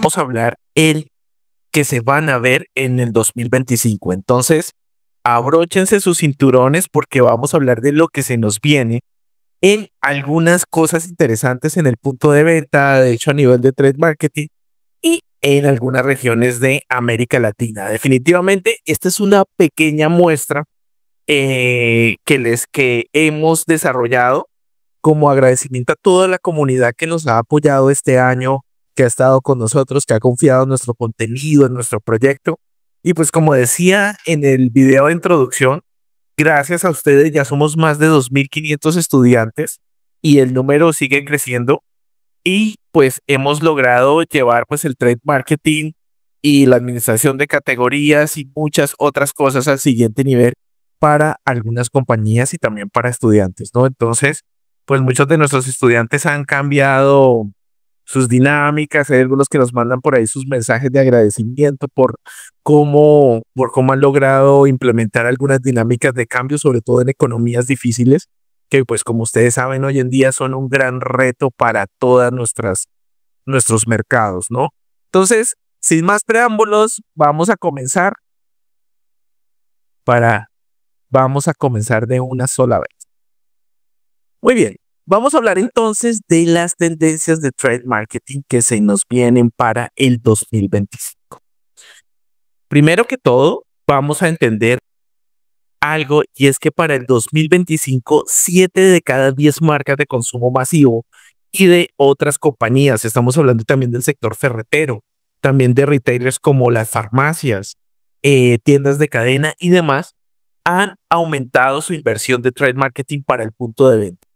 vamos a hablar el que se van a ver en el 2025. Entonces, abróchense sus cinturones porque vamos a hablar de lo que se nos viene en algunas cosas interesantes en el punto de venta, de hecho a nivel de trade marketing y en algunas regiones de América Latina. Definitivamente, esta es una pequeña muestra que hemos desarrollado como agradecimiento a toda la comunidad que nos ha apoyado este año, que ha estado con nosotros, que ha confiado en nuestro contenido, en nuestro proyecto. Y pues como decía en el video de introducción, gracias a ustedes ya somos más de 2.500 estudiantes y el número sigue creciendo y pues hemos logrado llevar pues el trade marketing y la administración de categorías y muchas otras cosas al siguiente nivel para algunas compañías y también para estudiantes, ¿no? Entonces, pues muchos de nuestros estudiantes han cambiado sus dinámicas, hay algunos que nos mandan por ahí sus mensajes de agradecimiento por cómo han logrado implementar algunas dinámicas de cambio, sobre todo en economías difíciles, que pues como ustedes saben hoy en día son un gran reto para todas nuestros mercados, ¿no? Entonces, sin más preámbulos, vamos a comenzar de una sola vez. Muy bien, vamos a hablar entonces de las tendencias de trade marketing que se nos vienen para el 2025. Primero que todo, vamos a entender algo y es que para el 2025, 7 de cada 10 marcas de consumo masivo y de otras compañías, estamos hablando también del sector ferretero, también de retailers como las farmacias, tiendas de cadena y demás, han aumentado su inversión de trade marketing para el punto de venta.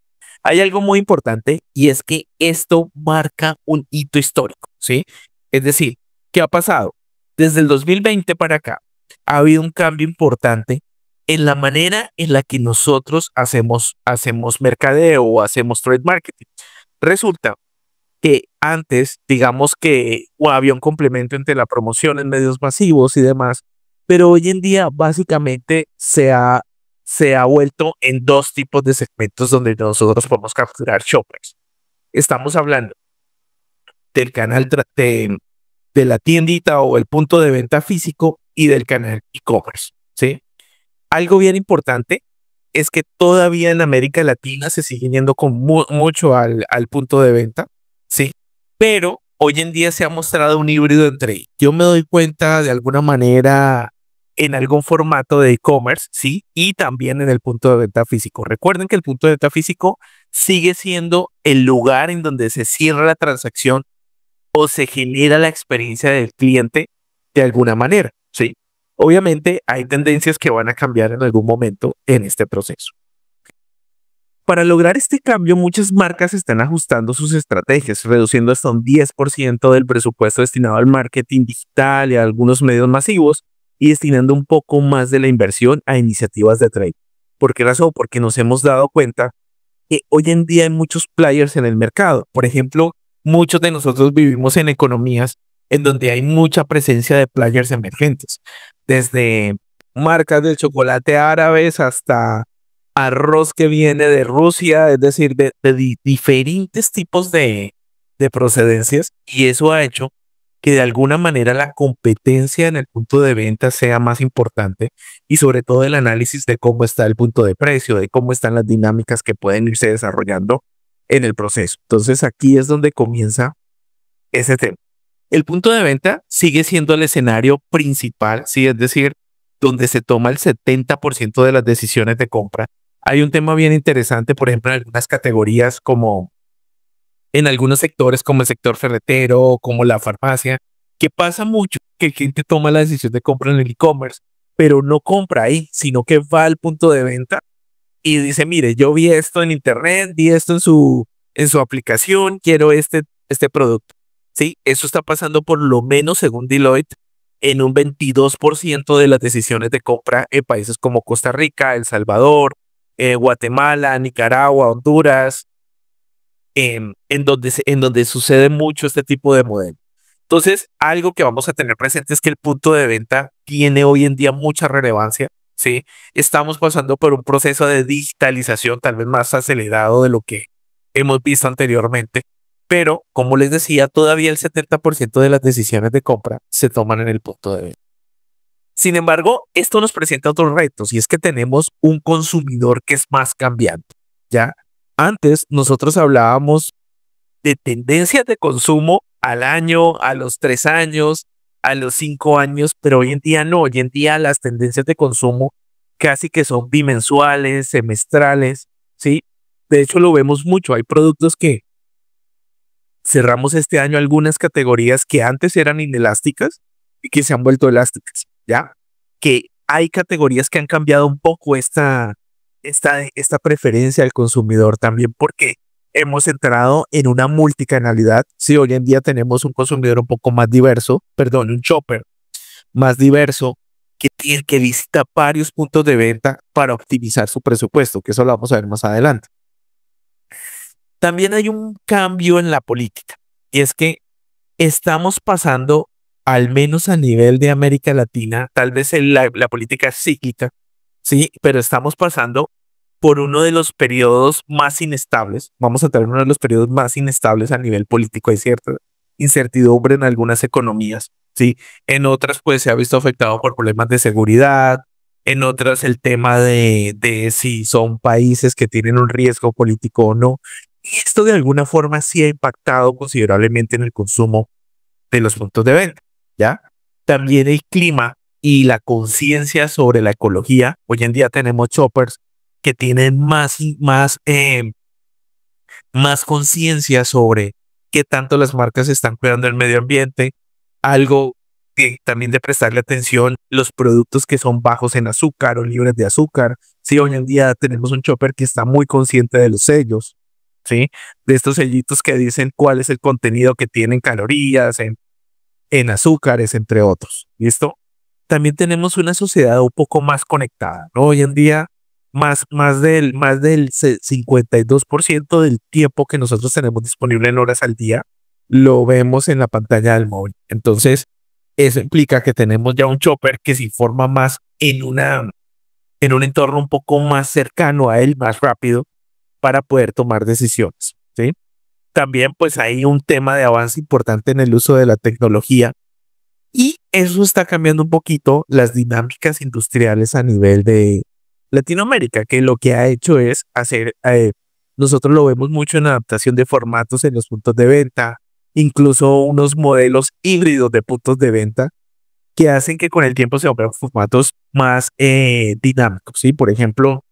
Hay algo muy importante y es que esto marca un hito histórico, ¿sí? Es decir, ¿qué ha pasado? Desde el 2020 para acá ha habido un cambio importante en la manera en la que nosotros hacemos mercadeo o hacemos trade marketing. Resulta que antes, digamos que había un complemento entre la promoción en medios masivos y demás, pero hoy en día básicamente se ha vuelto en dos tipos de segmentos donde nosotros podemos capturar shoppers. Estamos hablando del canal de la tiendita o el punto de venta físico y del canal e-commerce, ¿sí? Algo bien importante es que todavía en América Latina se sigue yendo con mucho al punto de venta, ¿sí? Pero hoy en día se ha mostrado un híbrido entre, yo me doy cuenta de alguna manera en algún formato de e-commerce, ¿sí? Y también en el punto de venta físico. Recuerden que el punto de venta físico sigue siendo el lugar en donde se cierra la transacción o se genera la experiencia del cliente de alguna manera, ¿sí? Obviamente hay tendencias que van a cambiar en algún momento en este proceso. Para lograr este cambio, muchas marcas están ajustando sus estrategias, reduciendo hasta un 10% del presupuesto destinado al marketing digital y a algunos medios masivos y destinando un poco más de la inversión a iniciativas de trade. ¿Por qué razón? Porque nos hemos dado cuenta que hoy en día hay muchos players en el mercado. Por ejemplo, muchos de nosotros vivimos en economías en donde hay mucha presencia de players emergentes, desde marcas de chocolate árabes hasta arroz que viene de Rusia, es decir, de diferentes tipos de procedencias, y eso ha hecho que de alguna manera la competencia en el punto de venta sea más importante y sobre todo el análisis de cómo está el punto de precio, de cómo están las dinámicas que pueden irse desarrollando en el proceso. Entonces aquí es donde comienza ese tema. El punto de venta sigue siendo el escenario principal, ¿sí? Es decir, donde se toma el 70% de las decisiones de compra. Hay un tema bien interesante, por ejemplo, en algunas categorías como en algunos sectores como el sector ferretero, como la farmacia, que pasa mucho que el cliente toma la decisión de compra en el e-commerce, pero no compra ahí, sino que va al punto de venta y dice, mire, yo vi esto en internet, vi esto en su aplicación, quiero este producto. Sí, eso está pasando por lo menos, según Deloitte, en un 22% de las decisiones de compra en países como Costa Rica, El Salvador, Guatemala, Nicaragua, Honduras, en donde sucede mucho este tipo de modelo. Entonces, algo que vamos a tener presente es que el punto de venta tiene hoy en día mucha relevancia, ¿sí? Estamos pasando por un proceso de digitalización tal vez más acelerado de lo que hemos visto anteriormente. Pero, como les decía, todavía el 70% de las decisiones de compra se toman en el punto de venta. Sin embargo, esto nos presenta otros retos y es que tenemos un consumidor que es más cambiante, ¿ya? Antes nosotros hablábamos de tendencias de consumo al año, a los 3 años, a los 5 años, pero hoy en día no, hoy en día las tendencias de consumo casi que son bimensuales, semestrales, ¿sí? De hecho lo vemos mucho, hay productos que cerramos este año algunas categorías que antes eran inelásticas y que se han vuelto elásticas, ¿ya? Que hay categorías que han cambiado un poco esta preferencia al consumidor también porque hemos entrado en una multicanalidad. Sí, hoy en día tenemos un consumidor un poco más diverso, perdón, un shopper más diverso que visita varios puntos de venta para optimizar su presupuesto, que eso lo vamos a ver más adelante. También hay un cambio en la política y es que estamos pasando, al menos a nivel de América Latina, tal vez la política es cíclica, sí, pero estamos pasando por uno de los periodos más inestables. Vamos a tener uno de los periodos más inestables a nivel político. Hay cierta incertidumbre en algunas economías, sí. En otras, pues se ha visto afectado por problemas de seguridad. En otras, el tema de si son países que tienen un riesgo político o no. Y esto de alguna forma sí ha impactado considerablemente en el consumo de los puntos de venta, ¿ya? También el clima y la conciencia sobre la ecología. Hoy en día tenemos shoppers que tienen más conciencia sobre qué tanto las marcas están cuidando el medio ambiente, algo que también de prestarle atención, los productos que son bajos en azúcar o libres de azúcar. Sí, hoy en día tenemos un shopper que está muy consciente de los sellos, ¿sí? De estos sellitos que dicen cuál es el contenido que tienen calorías, en azúcares, entre otros. ¿Listo? También tenemos una sociedad un poco más conectada, ¿no? Hoy en día, más del 52% del tiempo que nosotros tenemos disponible en horas al día, lo vemos en la pantalla del móvil. Entonces, eso implica que tenemos ya un shopper que se informa más en un entorno un poco más cercano a él, más rápido, para poder tomar decisiones, ¿sí? También pues hay un tema de avance importante en el uso de la tecnología y eso está cambiando un poquito las dinámicas industriales a nivel de Latinoamérica, que lo que ha hecho es hacer, nosotros lo vemos mucho en adaptación de formatos en los puntos de venta, incluso unos modelos híbridos de puntos de venta que hacen que con el tiempo se vuelvan formatos más dinámicos, ¿sí? Por ejemplo,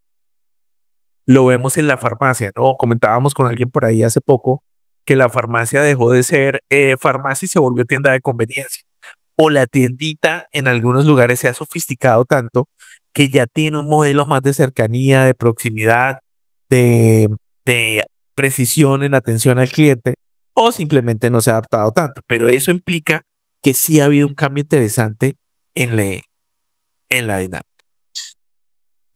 lo vemos en la farmacia, ¿no? Comentábamos con alguien por ahí hace poco que la farmacia dejó de ser farmacia y se volvió tienda de conveniencia. O la tiendita en algunos lugares se ha sofisticado tanto que ya tiene un modelo más de cercanía, de proximidad, de precisión en atención al cliente, o simplemente no se ha adaptado tanto. Pero eso implica que sí ha habido un cambio interesante en la dinámica.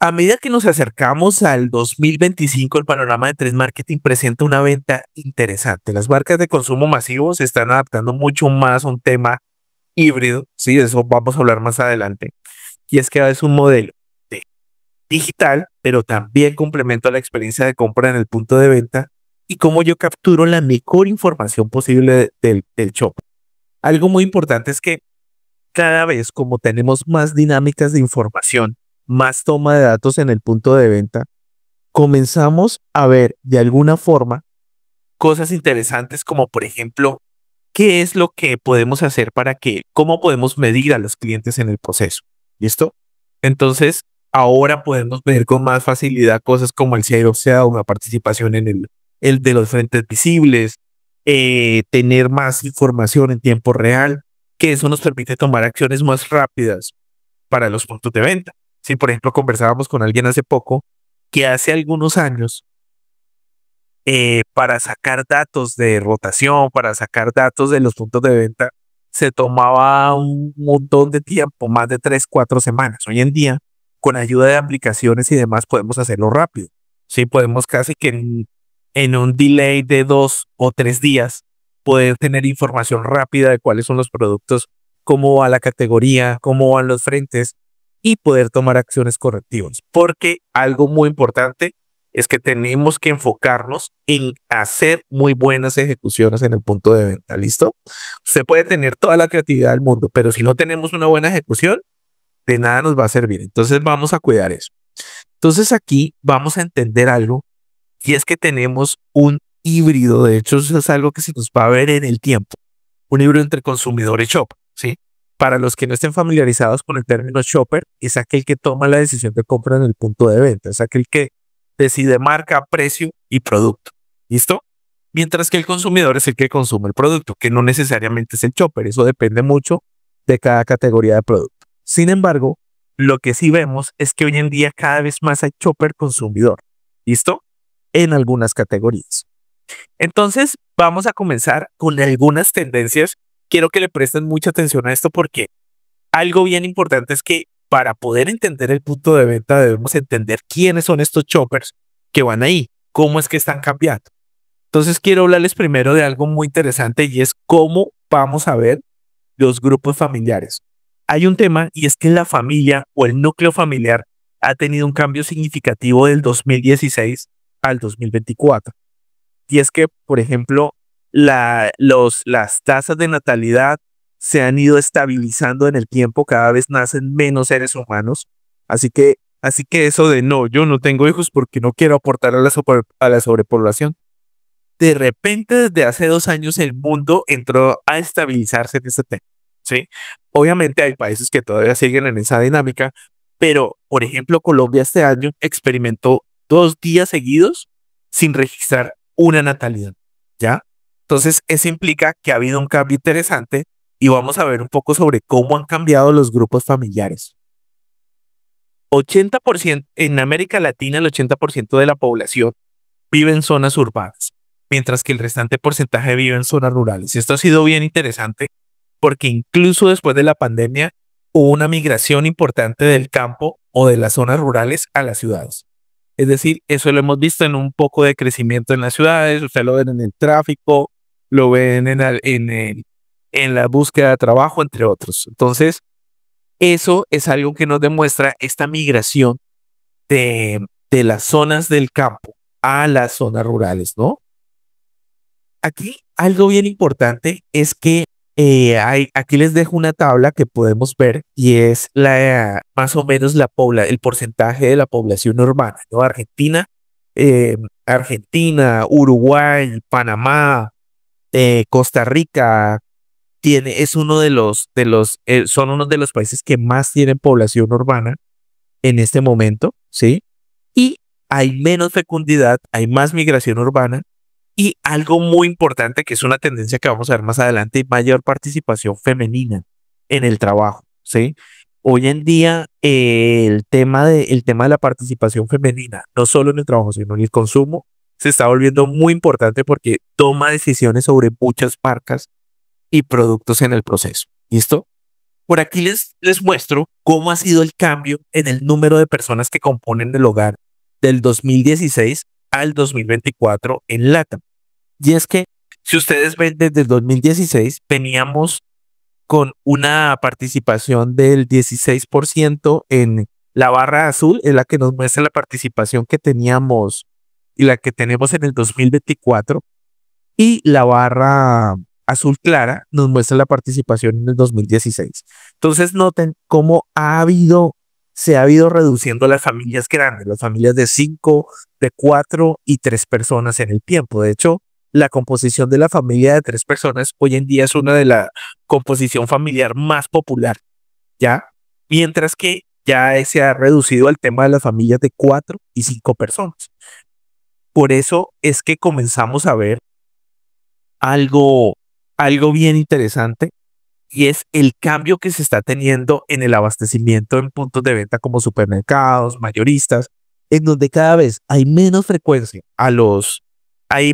A medida que nos acercamos al 2025, el panorama de Trade Marketing presenta una venta interesante. Las marcas de consumo masivo se están adaptando mucho más a un tema híbrido, sí, de eso vamos a hablar más adelante. Y es que es un modelo de digital, pero también complemento la experiencia de compra en el punto de venta y cómo yo capturo la mejor información posible del shop. Algo muy importante es que cada vez como tenemos más dinámicas de información, más toma de datos en el punto de venta, comenzamos a ver de alguna forma cosas interesantes como por ejemplo, ¿qué es lo que podemos hacer cómo podemos medir a los clientes en el proceso? ¿Listo? Entonces, ahora podemos ver con más facilidad cosas como el share of sale, una participación en el de los frentes visibles, tener más información en tiempo real, que eso nos permite tomar acciones más rápidas para los puntos de venta. Si, por ejemplo, conversábamos con alguien hace poco que hace algunos años, para sacar datos de rotación, para sacar datos de los puntos de venta, se tomaba un montón de tiempo, más de 3, 4 semanas. Hoy en día, con ayuda de aplicaciones y demás, podemos hacerlo rápido. Sí, podemos casi que en un delay de 2 o 3 días poder tener información rápida de cuáles son los productos, cómo va la categoría, cómo van los frentes y poder tomar acciones correctivas. Porque algo muy importante es que tenemos que enfocarnos en hacer muy buenas ejecuciones en el punto de venta. ¿Listo? Usted puede tener toda la creatividad del mundo, pero si no tenemos una buena ejecución, de nada nos va a servir. Entonces vamos a cuidar eso. Entonces aquí vamos a entender algo y es que tenemos un híbrido. De hecho, eso es algo que se nos va a ver en el tiempo. Un híbrido entre consumidor y shopper, ¿sí? Para los que no estén familiarizados con el término shopper, es aquel que toma la decisión de compra en el punto de venta. Es aquel que decide marca, precio y producto. ¿Listo? Mientras que el consumidor es el que consume el producto, que no necesariamente es el shopper. Eso depende mucho de cada categoría de producto. Sin embargo, lo que sí vemos es que hoy en día cada vez más hay shopper consumidor. ¿Listo? En algunas categorías. Entonces, vamos a comenzar con algunas tendencias. Quiero que le presten mucha atención a esto porque algo bien importante es que para poder entender el punto de venta debemos entender quiénes son estos shoppers que van ahí, cómo es que están cambiando. Entonces, quiero hablarles primero de algo muy interesante y es cómo vamos a ver los grupos familiares. Hay un tema y es que la familia o el núcleo familiar ha tenido un cambio significativo del 2016 al 2024. Y es que, por ejemplo, las tasas de natalidad se han ido estabilizando en el tiempo, cada vez nacen menos seres humanos. Así que eso de no, yo no tengo hijos porque no quiero aportar a la sobrepoblación. De repente, desde hace 2 años, el mundo entró a estabilizarse en este tema, ¿sí? Obviamente hay países que todavía siguen en esa dinámica, pero, por ejemplo, Colombia este año experimentó 2 días seguidos sin registrar una natalidad, ¿ya? Entonces, eso implica que ha habido un cambio interesante y vamos a ver un poco sobre cómo han cambiado los grupos familiares. 80% en América Latina, el 80% de la población vive en zonas urbanas, mientras que el restante porcentaje vive en zonas rurales. Y esto ha sido bien interesante porque incluso después de la pandemia hubo una migración importante del campo o de las zonas rurales a las ciudades. Es decir, eso lo hemos visto en un poco de crecimiento en las ciudades, usted lo ven en el tráfico, lo ven en la búsqueda de trabajo, entre otros. Entonces, eso es algo que nos demuestra esta migración de las zonas del campo a las zonas rurales, ¿no? Aquí algo bien importante es que aquí les dejo una tabla que podemos ver y es más o menos el porcentaje de la población urbana, ¿no? Argentina, Uruguay, Panamá, Costa Rica, son uno de los países que más tienen población urbana en este momento, ¿sí? Y hay menos fecundidad, hay más migración urbana y algo muy importante que es una tendencia que vamos a ver más adelante, mayor participación femenina en el trabajo, ¿sí? Hoy en día el tema de la participación femenina, no solo en el trabajo, sino en el consumo, se está volviendo muy importante porque toma decisiones sobre muchas marcas y productos en el proceso. ¿Listo? Por aquí les muestro cómo ha sido el cambio en el número de personas que componen el hogar del 2016 al 2024 en LATAM. Y es que, si ustedes ven, desde el 2016 veníamos con una participación del 16% en la barra azul, es la que nos muestra la participación que teníamos y la que tenemos en el 2024, y la barra azul clara nos muestra la participación en el 2016. Entonces noten cómo se ha ido reduciendo las familias grandes, las familias de 5, de 4 y 3 personas en el tiempo. De hecho, la composición de la familia de 3 personas hoy en día es una de la composición familiar más popular, ¿ya? Mientras que ya se ha reducido al tema de las familias de 4 y 5 personas. Por eso es que comenzamos a ver algo, algo bien interesante y es el cambio que se está teniendo en el abastecimiento en puntos de venta como supermercados, mayoristas, en donde cada vez hay menos frecuencia hay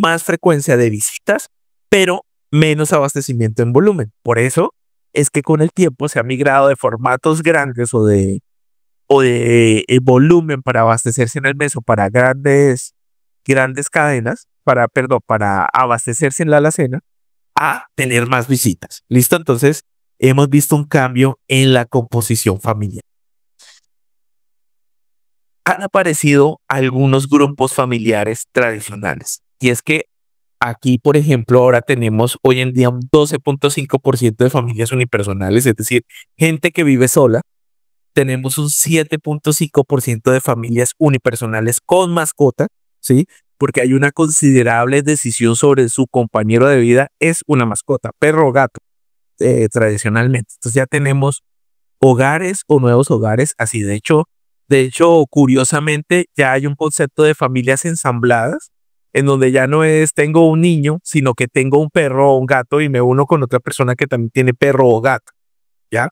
más frecuencia de visitas, pero menos abastecimiento en volumen. Por eso es que con el tiempo se ha migrado de formatos grandes o de volumen para abastecerse en el mes o para grandes cadenas, para abastecerse en la alacena, a tener más visitas. ¿Listo? Entonces, hemos visto un cambio en la composición familiar. han aparecido algunos grupos familiares tradicionales. Y es que aquí, por ejemplo, ahora tenemos hoy en día un 12.5% de familias unipersonales, es decir, gente que vive sola. Tenemos un 7.5% de familias unipersonales con mascota, ¿sí? Porque hay una considerable decisión sobre su compañero de vida, es una mascota, perro o gato, tradicionalmente. Entonces ya tenemos hogares o nuevos hogares así. De hecho, curiosamente, ya hay un concepto de familias ensambladas, en donde ya no es tengo un niño, sino que tengo un perro o un gato y me uno con otra persona que también tiene perro o gato, ¿ya?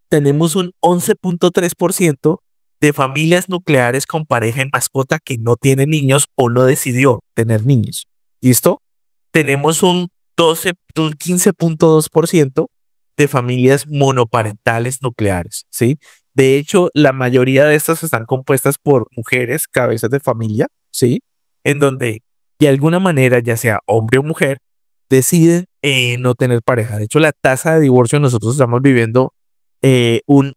Tenemos un 11.3% de familias nucleares con pareja y mascota que no tiene niños o no decidió tener niños. ¿Listo? Tenemos un 15.2% de familias monoparentales nucleares, ¿sí? De hecho, la mayoría de estas están compuestas por mujeres, cabezas de familia, ¿sí? En donde, de alguna manera, ya sea hombre o mujer, deciden no tener pareja. De hecho, la tasa de divorcio nosotros estamos viviendo un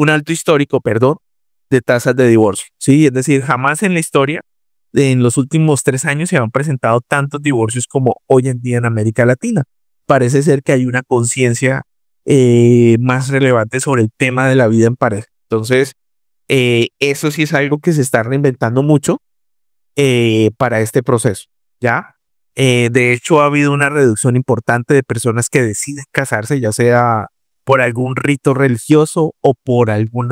alto histórico, perdón, de tasas de divorcio, ¿sí? Es decir, jamás en la historia, en los últimos 3 años, se han presentado tantos divorcios como hoy en día en América Latina. Parece ser que hay una conciencia más relevante sobre el tema de la vida en pareja. Entonces, eso sí es algo que se está reinventando mucho para este proceso, ¿ya? De hecho, ha habido una reducción importante de personas que deciden casarse, ya sea por algún rito religioso o por algún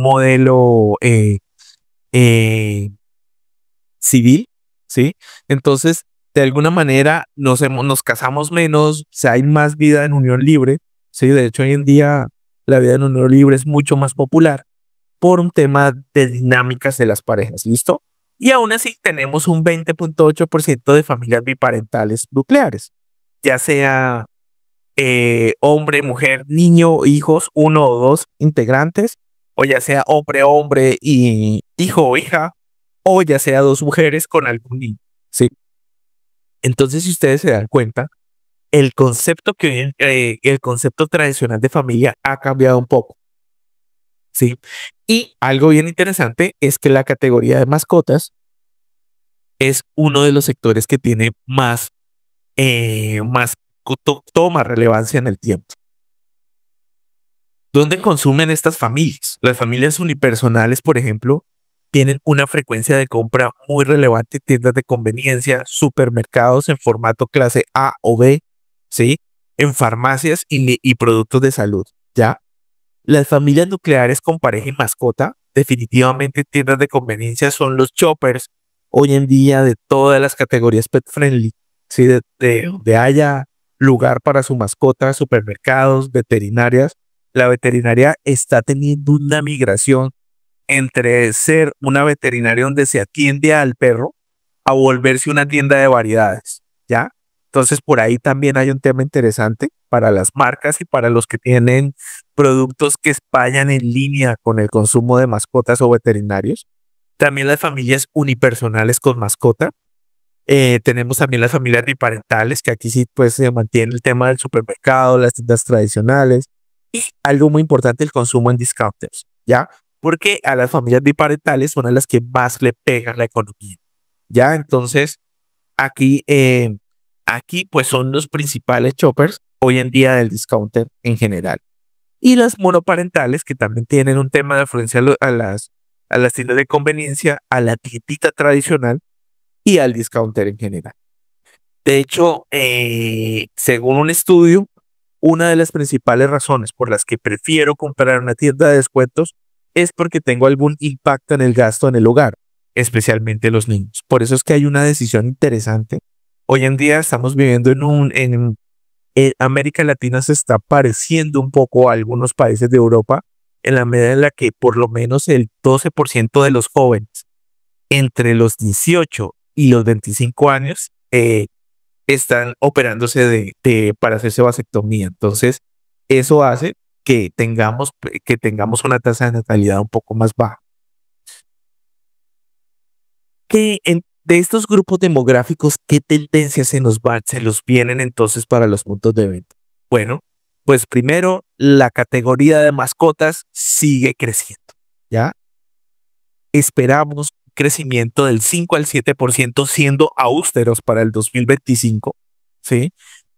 modelo eh, civil, ¿sí? Entonces, de alguna manera nos casamos menos, o sea, hay más vida en unión libre, ¿sí? De hecho, hoy en día la vida en unión libre es mucho más popular por un tema de dinámicas de las parejas, ¿listo? Y aún así tenemos un 20.8% de familias biparentales nucleares, ya sea hombre, mujer, niño, hijos, uno o dos integrantes, o ya sea hombre, hombre y hijo o hija, o ya sea dos mujeres con algún niño, ¿sí? Entonces, si ustedes se dan cuenta, el concepto tradicional de familia ha cambiado un poco, ¿sí? Y algo bien interesante es que la categoría de mascotas es uno de los sectores que tiene toma relevancia en el tiempo. ¿Dónde consumen estas familias? Las familias unipersonales, por ejemplo, tienen una frecuencia de compra muy relevante en tiendas de conveniencia, supermercados en formato clase A o B, ¿sí? En farmacias y productos de salud, ¿ya? Las familias nucleares con pareja y mascota, definitivamente tiendas de conveniencia son los shoppers hoy en día de todas las categorías pet friendly, ¿sí? De donde haya lugar para su mascota, supermercados, veterinarias. La veterinaria está teniendo una migración entre ser una veterinaria donde se atiende al perro a volverse una tienda de variedades, ¿ya? Entonces por ahí también hay un tema interesante para las marcas y para los que tienen productos que españan en línea con el consumo de mascotas o veterinarios. También las familias unipersonales con mascota. Tenemos también las familias biparentales, que aquí sí pues se mantiene el tema del supermercado, las tiendas tradicionales y algo muy importante, el consumo en discounters, ¿ya? Porque a las familias biparentales son a las que más le pegan la economía, ¿ya? Entonces, aquí, aquí pues son los principales shoppers hoy en día del discounter en general. Y las monoparentales, que también tienen un tema de afluencia a las tiendas de conveniencia, a la tiendita tradicional y al discounter en general. De hecho, según un estudio, una de las principales razones por las que prefiero comprar una tienda de descuentos es porque tengo algún impacto en el gasto en el hogar, especialmente los niños. Por eso es que hay una decisión interesante. Hoy en día estamos viviendo en América Latina se está pareciendo un poco a algunos países de Europa, en la medida en la que por lo menos el 12% de los jóvenes entre los 18 y los 25 años están operándose para hacerse vasectomía. Entonces, eso hace que tengamos una tasa de natalidad un poco más baja. De estos grupos demográficos, ¿qué tendencias se los vienen entonces para los puntos de venta? Bueno, Pues primero, la categoría de mascotas sigue creciendo, ¿ya? Esperamos un crecimiento del 5 al 7% siendo austeros para el 2025, ¿sí?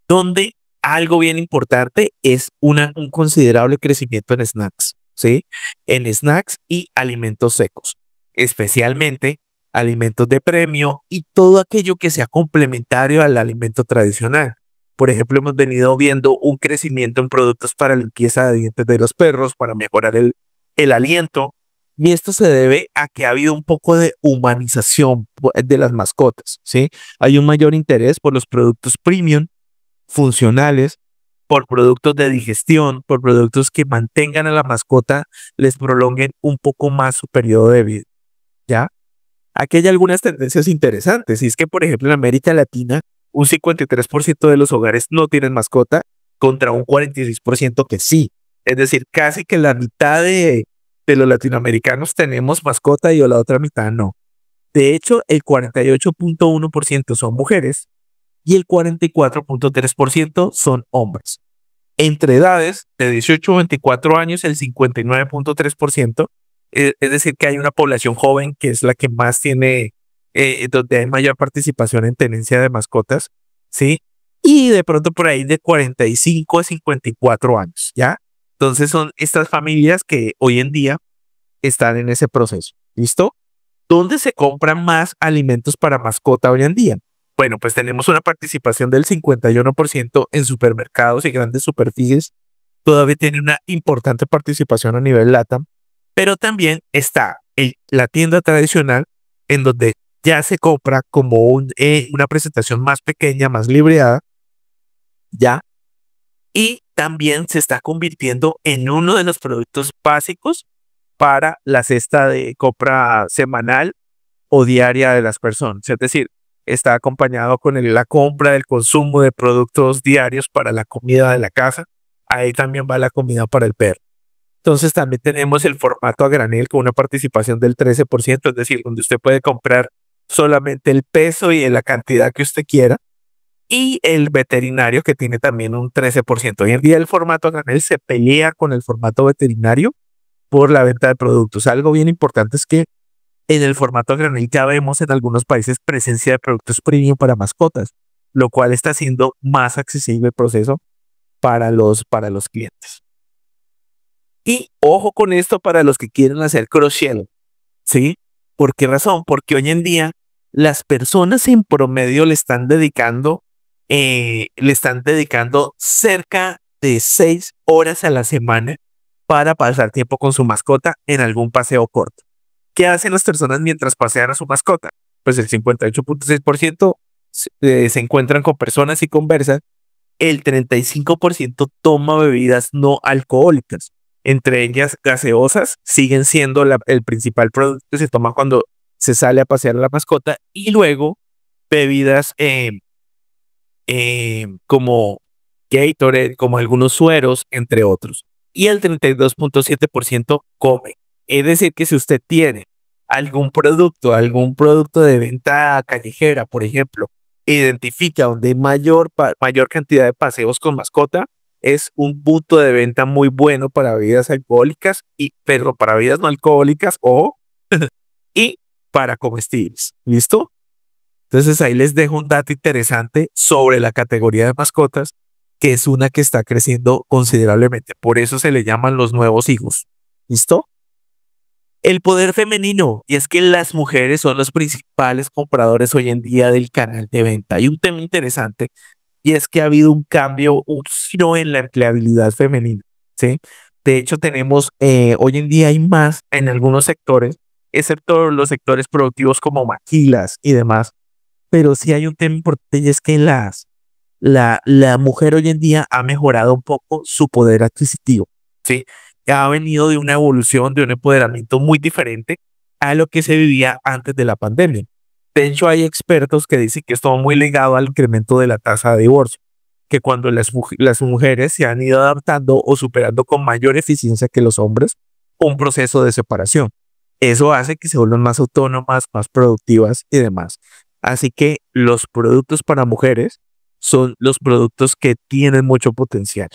Donde algo bien importante es un considerable crecimiento en snacks, ¿sí? En snacks y alimentos secos, especialmente alimentos de premio y todo aquello que sea complementario al alimento tradicional. Por ejemplo, hemos venido viendo un crecimiento en productos para limpieza de dientes de los perros, para mejorar el aliento, y esto se debe a que ha habido un poco de humanización de las mascotas, ¿sí? Hay un mayor interés por los productos premium funcionales, por productos de digestión, por productos que mantengan a la mascota, les prolonguen un poco más su periodo de vida, ¿ya? Aquí hay algunas tendencias interesantes, y es que, por ejemplo, en América Latina, un 53% de los hogares no tienen mascota contra un 46% que sí. Es decir, casi que la mitad de los latinoamericanos tenemos mascota y la otra mitad no. De hecho, el 48.1% son mujeres y el 44.3% son hombres. Entre edades de 18 a 24 años, el 59.3%, es decir, que hay una población joven que es la que más tiene, donde hay mayor participación en tenencia de mascotas, ¿sí? Y de pronto por ahí de 45 a 54 años, ¿ya? Entonces son estas familias que hoy en día están en ese proceso, ¿listo? ¿Dónde se compran más alimentos para mascota hoy en día? Bueno, pues tenemos una participación del 51% en supermercados y grandes superficies. Todavía tiene una importante participación a nivel LATAM, pero también está la tienda tradicional en donde ya se compra como una presentación más pequeña, más libreada, ya, y también se está convirtiendo en uno de los productos básicos para la cesta de compra semanal o diaria de las personas. Es decir, está acompañado con la compra del consumo de productos diarios para la comida de la casa. Ahí también va la comida para el perro. Entonces también tenemos el formato a granel con una participación del 13%, es decir, donde usted puede comprar solamente el peso y en la cantidad que usted quiera. Y el veterinario que tiene también un 13%. Hoy en día el formato a granel se pelea con el formato veterinario por la venta de productos. Algo bien importante es que en el formato a granel ya vemos en algunos países presencia de productos premium para mascotas, lo cual está haciendo más accesible el proceso para los clientes. Y ojo con esto para los que quieren hacer cross-selling, ¿sí? ¿Por qué razón? Porque hoy en día las personas en promedio le están dedicando cerca de 6 horas a la semana para pasar tiempo con su mascota en algún paseo corto. ¿Qué hacen las personas mientras pasean a su mascota? Pues el 58.6% se encuentran con personas y conversan. El 35% toma bebidas no alcohólicas. Entre ellas, gaseosas siguen siendo el principal producto que se toma cuando se sale a pasear a la mascota. Y luego, bebidas como Gatorade, como algunos sueros, entre otros. Y el 32.7% come. Es decir, que si usted tiene algún producto de venta callejera, por ejemplo, identifica donde hay mayor cantidad de paseos con mascota, es un punto de venta muy bueno para bebidas alcohólicas, pero para bebidas no alcohólicas y para comestibles. ¿Listo? Entonces ahí les dejo un dato interesante sobre la categoría de mascotas, que es una que está creciendo considerablemente. Por eso se le llaman los nuevos hijos. ¿Listo? El poder femenino, y es que las mujeres son los principales compradores hoy en día del canal de venta. Hay un tema interesante, y es que ha habido un cambio, un giro en la empleabilidad femenina, ¿sí? De hecho, tenemos, hoy en día hay más en algunos sectores, excepto los sectores productivos como maquilas y demás, pero sí hay un tema importante, y es que la mujer hoy en día ha mejorado un poco su poder adquisitivo, ¿sí? Ha venido de una evolución, de un empoderamiento muy diferente a lo que se vivía antes de la pandemia. De hecho, hay expertos que dicen que esto va muy ligado al incremento de la tasa de divorcio, que cuando las mujeres se han ido adaptando o superando con mayor eficiencia que los hombres un proceso de separación. Eso hace que se vuelvan más autónomas, más productivas y demás. Así que los productos para mujeres son los productos que tienen mucho potencial.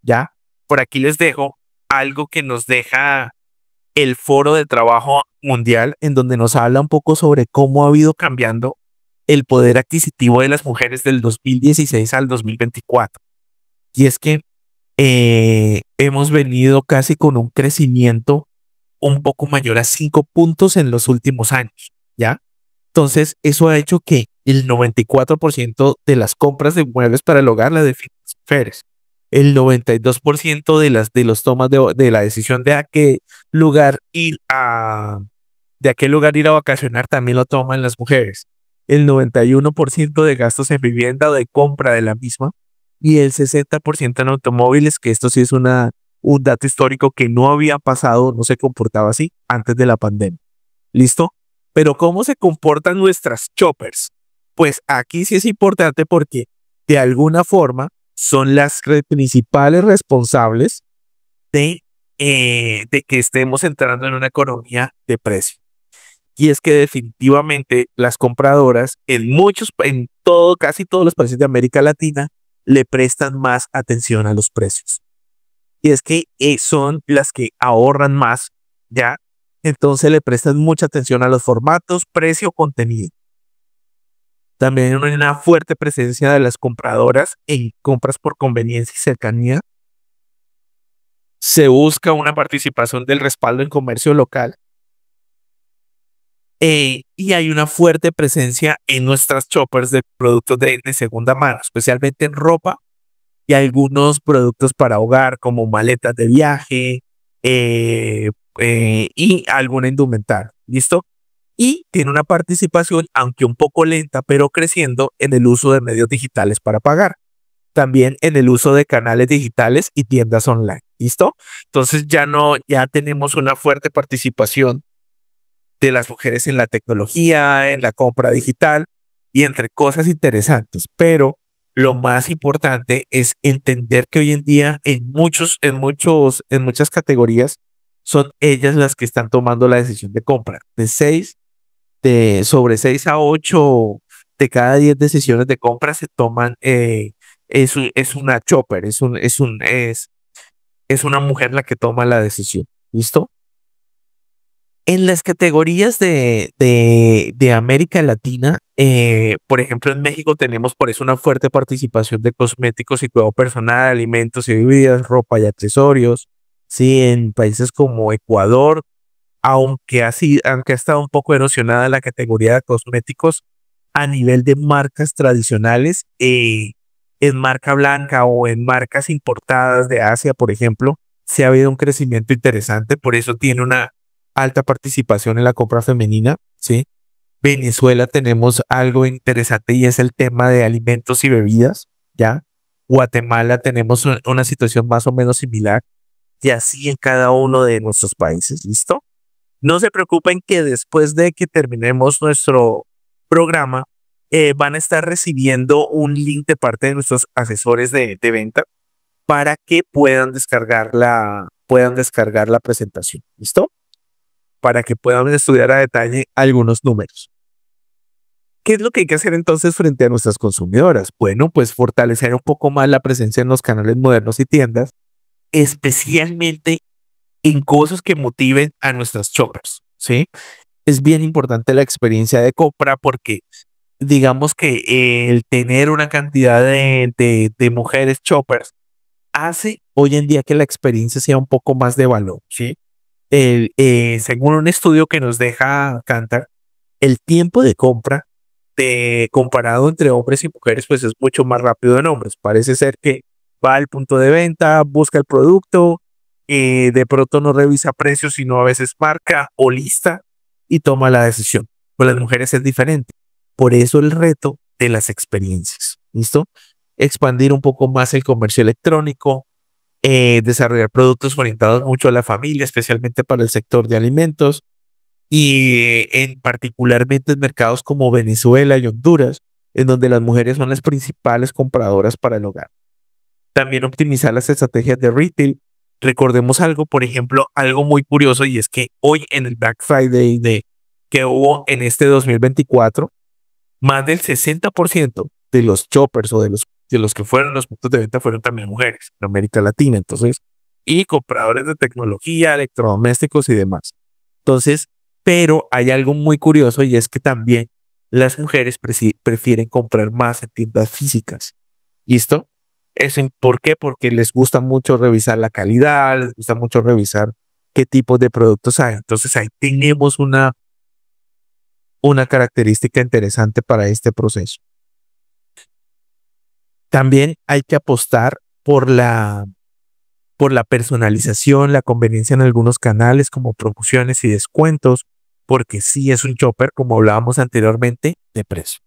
¿ya? Por aquí les dejo algo que nos deja el Foro de Trabajo Mundial, en donde nos habla un poco sobre cómo ha ido cambiando el poder adquisitivo de las mujeres del 2016 al 2024. Y es que hemos venido casi con un crecimiento un poco mayor a 5 puntos en los últimos años, ¿ya? Entonces, eso ha hecho que el 94% de las compras de muebles para el hogar la definen las mujeres. El 92% de los tomas de la decisión lugar ir a, de a qué lugar ir a vacacionar también lo toman las mujeres. El 91% de gastos en vivienda o de compra de la misma y el 60% en automóviles, que esto sí es un dato histórico que no había pasado, no se comportaba así antes de la pandemia. ¿Listo? Pero ¿cómo se comportan nuestras choppers? Pues aquí sí es importante porque de alguna forma son las principales responsables de que estemos entrando en una economía de precio. Y es que definitivamente las compradoras casi todos los países de América Latina le prestan más atención a los precios. Y es que son las que ahorran más, ¿ya? Entonces le prestan mucha atención a los formatos, precio, contenido. También hay una fuerte presencia de las compradoras en compras por conveniencia y cercanía. Se busca una participación del respaldo en comercio local. Y hay una fuerte presencia en nuestras shoppers de productos de segunda mano, especialmente en ropa y algunos productos para hogar como maletas de viaje y alguna indumentaria. ¿Listo? Y tiene una participación, aunque un poco lenta, pero creciendo en el uso de medios digitales para pagar. También en el uso de canales digitales y tiendas online. ¿Listo? Entonces ya tenemos una fuerte participación de las mujeres en la tecnología, en la compra digital y entre cosas interesantes. Pero lo más importante es entender que hoy en día en muchas categorías son ellas las que están tomando la decisión de compra. Sobre 6 a 8 de cada 10 decisiones de compra se toman, es una chopper, es una mujer la que toma la decisión. ¿Listo? En las categorías de América Latina, por ejemplo, en México tenemos por eso una fuerte participación de cosméticos y cuidado personal, alimentos y bebidas, ropa y accesorios. Sí, en países como Ecuador, aunque ha estado un poco erosionada la categoría de cosméticos a nivel de marcas tradicionales, en marca blanca o en marcas importadas de Asia, por ejemplo, se ha habido un crecimiento interesante, por eso tiene una alta participación en la compra femenina, ¿sí? Venezuela tenemos algo interesante y es el tema de alimentos y bebidas, ¿ya? Guatemala tenemos una situación más o menos similar y así en cada uno de nuestros países, ¿listo? No se preocupen que después de que terminemos nuestro programa, van a estar recibiendo un link de parte de nuestros asesores de venta para que puedan descargar la presentación, ¿listo? Para que puedan estudiar a detalle algunos números. ¿Qué es lo que hay que hacer entonces frente a nuestras consumidoras? Bueno, pues fortalecer un poco más la presencia en los canales modernos y tiendas, especialmente en cosas que motiven a nuestras shoppers, ¿sí? Es bien importante la experiencia de compra porque digamos que el tener una cantidad de mujeres shoppers hace hoy en día que la experiencia sea un poco más de valor, ¿sí? Según un estudio que nos deja Kantar, el tiempo de compra comparado entre hombres y mujeres pues es mucho más rápido en hombres. Parece ser que va al punto de venta, busca el producto, de pronto no revisa precios, sino a veces marca o lista y toma la decisión. Con las mujeres es diferente. Por eso el reto de las experiencias. ¿Listo? Expandir un poco más el comercio electrónico, desarrollar productos orientados mucho a la familia, especialmente para el sector de alimentos y particularmente en mercados como Venezuela y Honduras, en donde las mujeres son las principales compradoras para el hogar. También optimizar las estrategias de retail. Recordemos algo, por ejemplo, algo muy curioso y es que hoy en el Black Friday que hubo en este 2024, más del 60% de los shoppers o de los de los que fueron los puntos de venta fueron también mujeres en América Latina. Entonces, y compradores de tecnología, electrodomésticos y demás. Entonces, pero hay algo muy curioso y es que también las mujeres prefieren comprar más en tiendas físicas. ¿Listo? ¿Por qué? Porque les gusta mucho revisar la calidad, les gusta mucho revisar qué tipos de productos hay. Entonces ahí tenemos una característica interesante para este proceso. También hay que apostar por la personalización, la conveniencia en algunos canales como promociones y descuentos, porque sí es un chopper, como hablábamos anteriormente, de precio.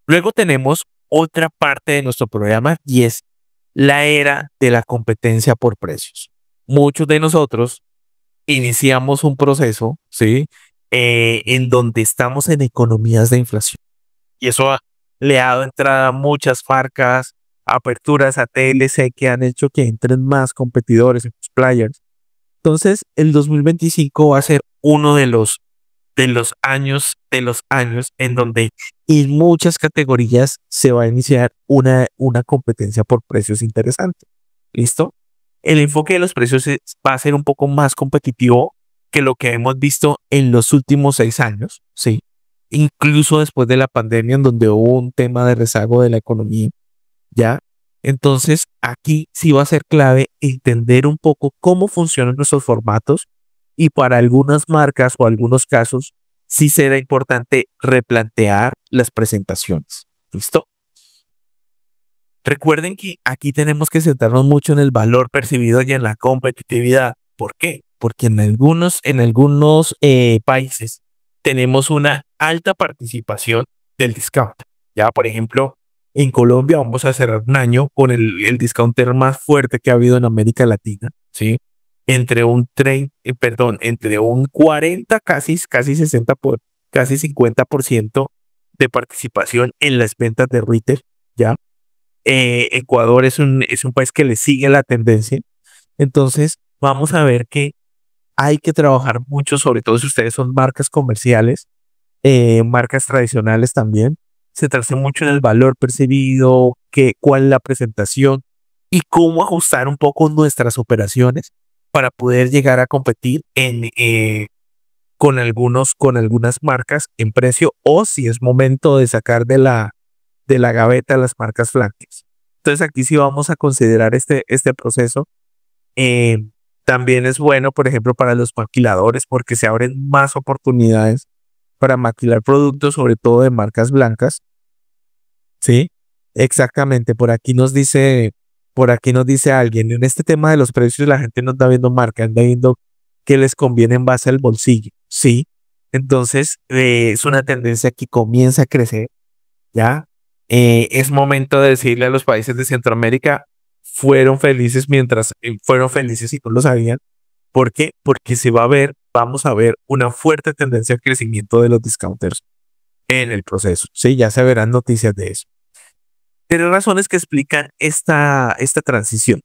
Luego tenemos otra parte de nuestro programa y es la era de la competencia por precios. Muchos de nosotros iniciamos un proceso, ¿sí? En donde estamos en economías de inflación. Y eso le ha dado entrada a muchas marcas, aperturas a TLC que han hecho que entren más competidores, más players. Entonces, el 2025 va a ser uno de los años en donde en muchas categorías se va a iniciar una competencia por precios interesante. ¿Listo? El enfoque de los precios va a ser un poco más competitivo que lo que hemos visto en los últimos 6 años, ¿sí? Incluso después de la pandemia, en donde hubo un tema de rezago de la economía, ¿ya? Entonces, aquí sí va a ser clave entender un poco cómo funcionan nuestros formatos y para algunas marcas o algunos casos, sí será importante replantear las presentaciones. ¿Listo? Recuerden que aquí tenemos que centrarnos mucho en el valor percibido y en la competitividad. ¿Por qué? Porque en algunos países tenemos una alta participación del discount. Ya, por ejemplo, en Colombia vamos a cerrar un año con el discounter más fuerte que ha habido en América Latina, ¿sí? Entre un 40, casi 60 casi 50% de participación en las ventas de retail, ¿ya? Ecuador es un país que le sigue la tendencia. Entonces, vamos a ver que hay que trabajar mucho, sobre todo si ustedes son marcas comerciales, marcas tradicionales también, centrarse mucho en el valor percibido, cuál es la presentación y cómo ajustar un poco nuestras operaciones para poder llegar a competir con algunas marcas en precio o si es momento de sacar de la gaveta las marcas flancas. Entonces aquí sí vamos a considerar este proceso. Eh, También es bueno, por ejemplo, para los maquiladores porque se abren más oportunidades para maquilar productos, sobre todo de marcas blancas. Sí, exactamente. Por aquí nos dice alguien, en este tema de los precios la gente no está viendo marca, anda viendo qué les conviene en base al bolsillo. Sí, entonces es una tendencia que comienza a crecer. ¿Ya? Es momento de decirle a los países de Centroamérica, fueron felices y no lo sabían. ¿Por qué? Porque vamos a ver una fuerte tendencia al crecimiento de los discounters en el proceso. Sí, ya se verán noticias de eso. 3 razones que explican esta transición.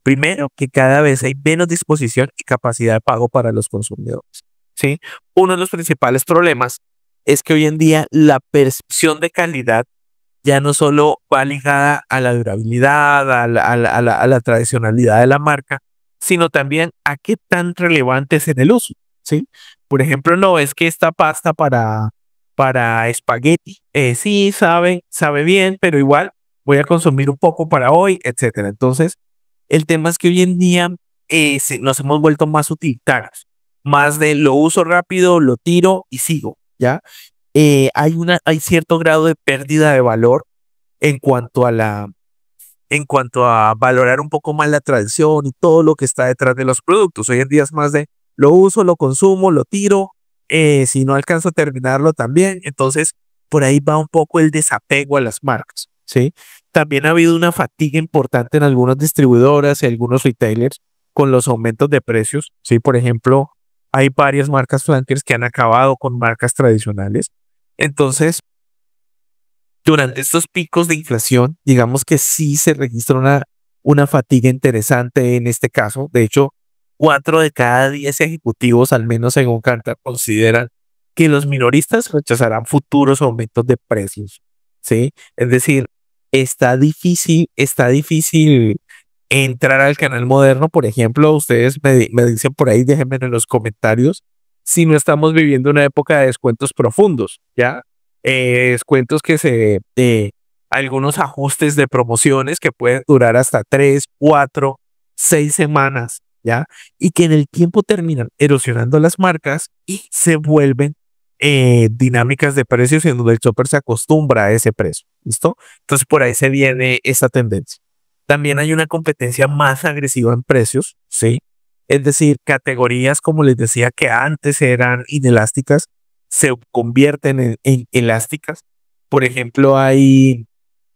Primero, que cada vez hay menos disposición y capacidad de pago para los consumidores. ¿Sí? Uno de los principales problemas es que hoy en día la percepción de calidad ya no solo va ligada a la durabilidad, a la tradicionalidad de la marca, sino también a qué tan relevante es en el uso, ¿sí? Por ejemplo, no es que esta pasta para espagueti, sí, sabe bien, pero igual voy a consumir un poco para hoy, etcétera. Entonces, el tema es que hoy en día nos hemos vuelto más utilitarios, más de lo uso rápido, lo tiro y sigo, ¿ya? Hay cierto grado de pérdida de valor en cuanto a valorar un poco más la tradición y todo lo que está detrás de los productos. Hoy en día es más de lo uso, lo consumo, lo tiro, si no alcanzo a terminarlo también. Entonces, por ahí va un poco el desapego a las marcas, ¿sí? También ha habido una fatiga importante en algunas distribuidoras y algunos retailers con los aumentos de precios, ¿sí? Por ejemplo, hay varias marcas flankers que han acabado con marcas tradicionales. Entonces, durante estos picos de inflación, digamos que sí se registra una fatiga interesante en este caso. De hecho, 4 de cada 10 ejecutivos, al menos según Kantar, consideran que los minoristas rechazarán futuros aumentos de precios, ¿sí? Es decir, está difícil entrar al canal moderno. Por ejemplo, ustedes me dicen por ahí, déjenme en los comentarios si no estamos viviendo una época de descuentos profundos, ¿ya? Descuentos algunos ajustes de promociones que pueden durar hasta 3, 4, 6 semanas, ¿ya? Y que en el tiempo terminan erosionando las marcas y se vuelven dinámicas de precios en donde el shopper se acostumbra a ese precio, ¿listo? Entonces por ahí se viene esta tendencia. También hay una competencia más agresiva en precios, ¿sí? Es decir, categorías, como les decía, que antes eran inelásticas, se convierten en elásticas. Por ejemplo, hay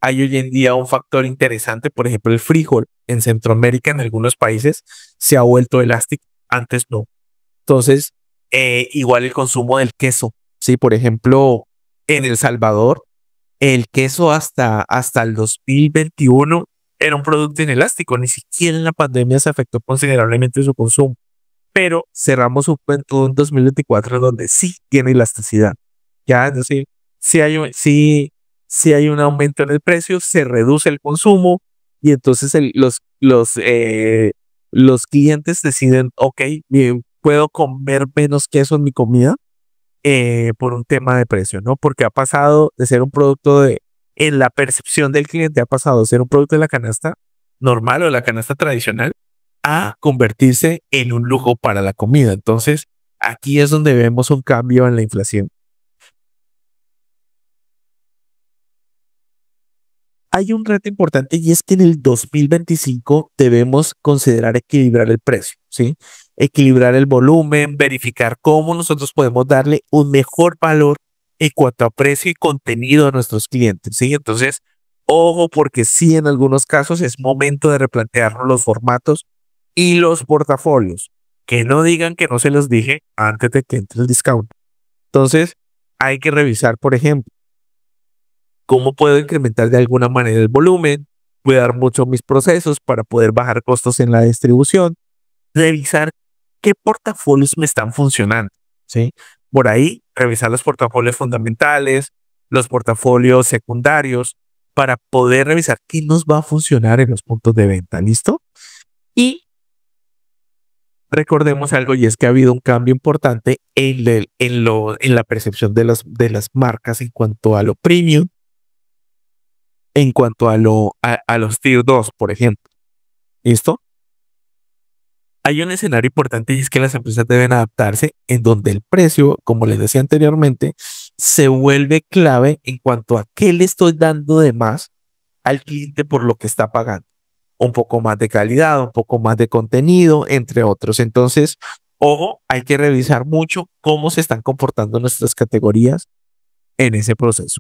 hoy en día un factor interesante, por ejemplo, el frijol en Centroamérica, en algunos países, se ha vuelto elástico, antes no. Entonces, igual el consumo del queso, ¿sí? Por ejemplo, en El Salvador, el queso hasta el 2021 era un producto inelástico, ni siquiera en la pandemia se afectó considerablemente su consumo, pero cerramos un 2024 donde sí tiene elasticidad, ya, es decir, si hay un aumento en el precio, se reduce el consumo y entonces los clientes deciden, ok, bien, puedo comer menos queso en mi comida por un tema de precio, ¿no? Porque ha pasado de ser un producto en la percepción del cliente, ha pasado de ser un producto de la canasta normal o de la canasta tradicional a convertirse en un lujo para la comida. Entonces, aquí es donde vemos un cambio en la inflación. Hay un reto importante y es que en el 2025 debemos considerar equilibrar el precio, ¿sí? Equilibrar el volumen, verificar cómo nosotros podemos darle un mejor valor en cuanto a precio y contenido a nuestros clientes, ¿sí? Entonces, ojo, porque sí, en algunos casos es momento de replantearnos los formatos y los portafolios. Que no digan que no se los dije antes de que entre el discount. Entonces, hay que revisar, por ejemplo, cómo puedo incrementar de alguna manera el volumen, cuidar mucho mis procesos para poder bajar costos en la distribución, revisar qué portafolios me están funcionando, ¿sí? Por ahí, revisar los portafolios fundamentales, los portafolios secundarios, para poder revisar qué nos va a funcionar en los puntos de venta, ¿listo? Y recordemos algo, y es que ha habido un cambio importante en la percepción de las marcas en cuanto a lo premium, en cuanto a los Tier 2, por ejemplo. ¿Listo? Hay un escenario importante y es que las empresas deben adaptarse en donde el precio, como les decía anteriormente, se vuelve clave en cuanto a qué le estoy dando de más al cliente por lo que está pagando. Un poco más de calidad, un poco más de contenido, entre otros. Entonces, ojo, hay que revisar mucho cómo se están comportando nuestras categorías en ese proceso.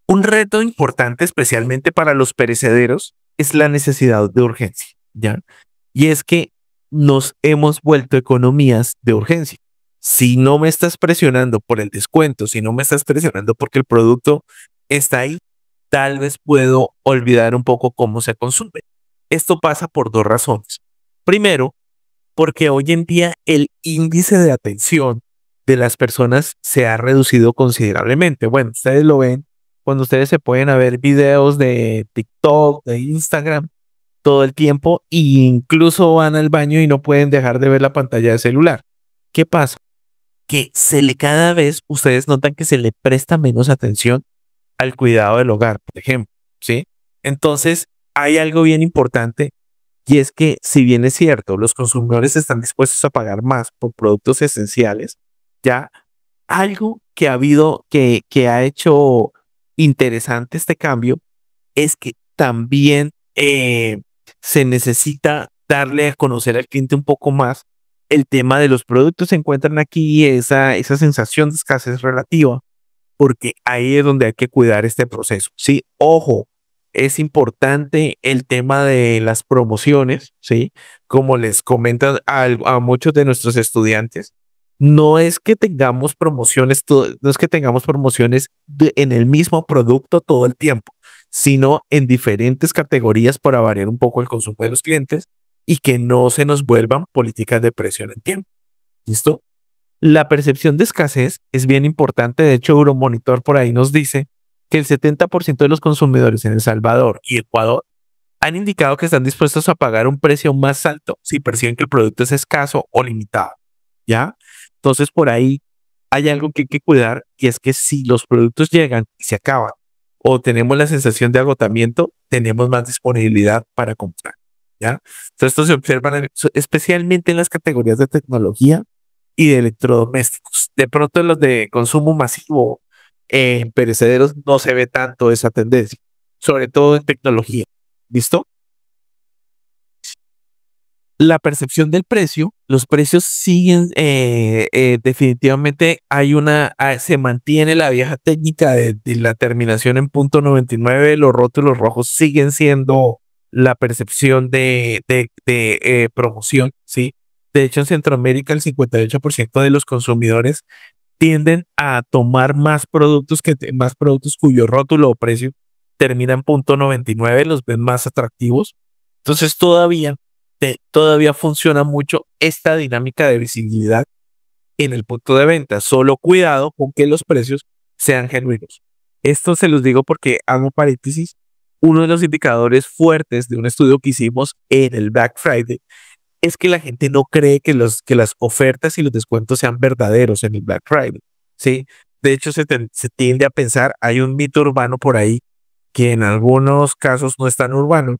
Un reto importante, especialmente para los perecederos, es la necesidad de urgencia, ¿ya? Y es que nos hemos vuelto economías de urgencia. Si no me estás presionando por el descuento, si no me estás presionando porque el producto está ahí, tal vez puedo olvidar un poco cómo se consume. Esto pasa por dos razones. Primero, porque hoy en día el índice de atención de las personas se ha reducido considerablemente. Bueno, ustedes lo ven cuando ustedes se pueden a ver videos de TikTok, de Instagram, todo el tiempo, e incluso van al baño y no pueden dejar de ver la pantalla del celular. ¿Qué pasa? Que cada vez ustedes notan que se le presta menos atención al cuidado del hogar, por ejemplo, ¿sí? Entonces, hay algo bien importante y es que, si bien es cierto, los consumidores están dispuestos a pagar más por productos esenciales, ya algo que ha habido, que ha hecho interesante este cambio, es que también se necesita darle a conocer al cliente un poco más el tema de los productos. Se encuentran aquí esa sensación de escasez relativa, porque ahí es donde hay que cuidar este proceso. Sí, ojo, es importante el tema de las promociones, ¿sí? Como les comentan a muchos de nuestros estudiantes, no es que tengamos promociones, no es que tengamos promociones en el mismo producto todo el tiempo, sino en diferentes categorías para variar un poco el consumo de los clientes y que no se nos vuelvan políticas de presión en tiempo. ¿Listo? La percepción de escasez es bien importante. De hecho, Euromonitor por ahí nos dice que el 70% de los consumidores en El Salvador y Ecuador han indicado que están dispuestos a pagar un precio más alto si perciben que el producto es escaso o limitado, ¿ya? Entonces, por ahí hay algo que hay que cuidar y es que si los productos llegan y se acaban o tenemos la sensación de agotamiento, tenemos más disponibilidad para comprar, ¿ya? Entonces, esto se observa especialmente en las categorías de tecnología y de electrodomésticos. De pronto, en los de consumo masivo, en perecederos, no se ve tanto esa tendencia, sobre todo en tecnología. ¿Listo? La percepción del precio, los precios siguen, definitivamente se mantiene la vieja técnica de la terminación en punto 99, los rótulos rojos siguen siendo la percepción de promoción, ¿sí? De hecho, en Centroamérica el 58% de los consumidores tienden a tomar más productos cuyo rótulo o precio termina en punto 99, los ven más atractivos. Entonces todavía funciona mucho esta dinámica de visibilidad en el punto de venta. Solo cuidado con que los precios sean genuinos. Esto se los digo porque, hago paréntesis, uno de los indicadores fuertes de un estudio que hicimos en el Black Friday es que la gente no cree que las ofertas y los descuentos sean verdaderos en el Black Friday, ¿sí? De hecho, se tiende a pensar, hay un mito urbano por ahí, que en algunos casos no es tan urbano,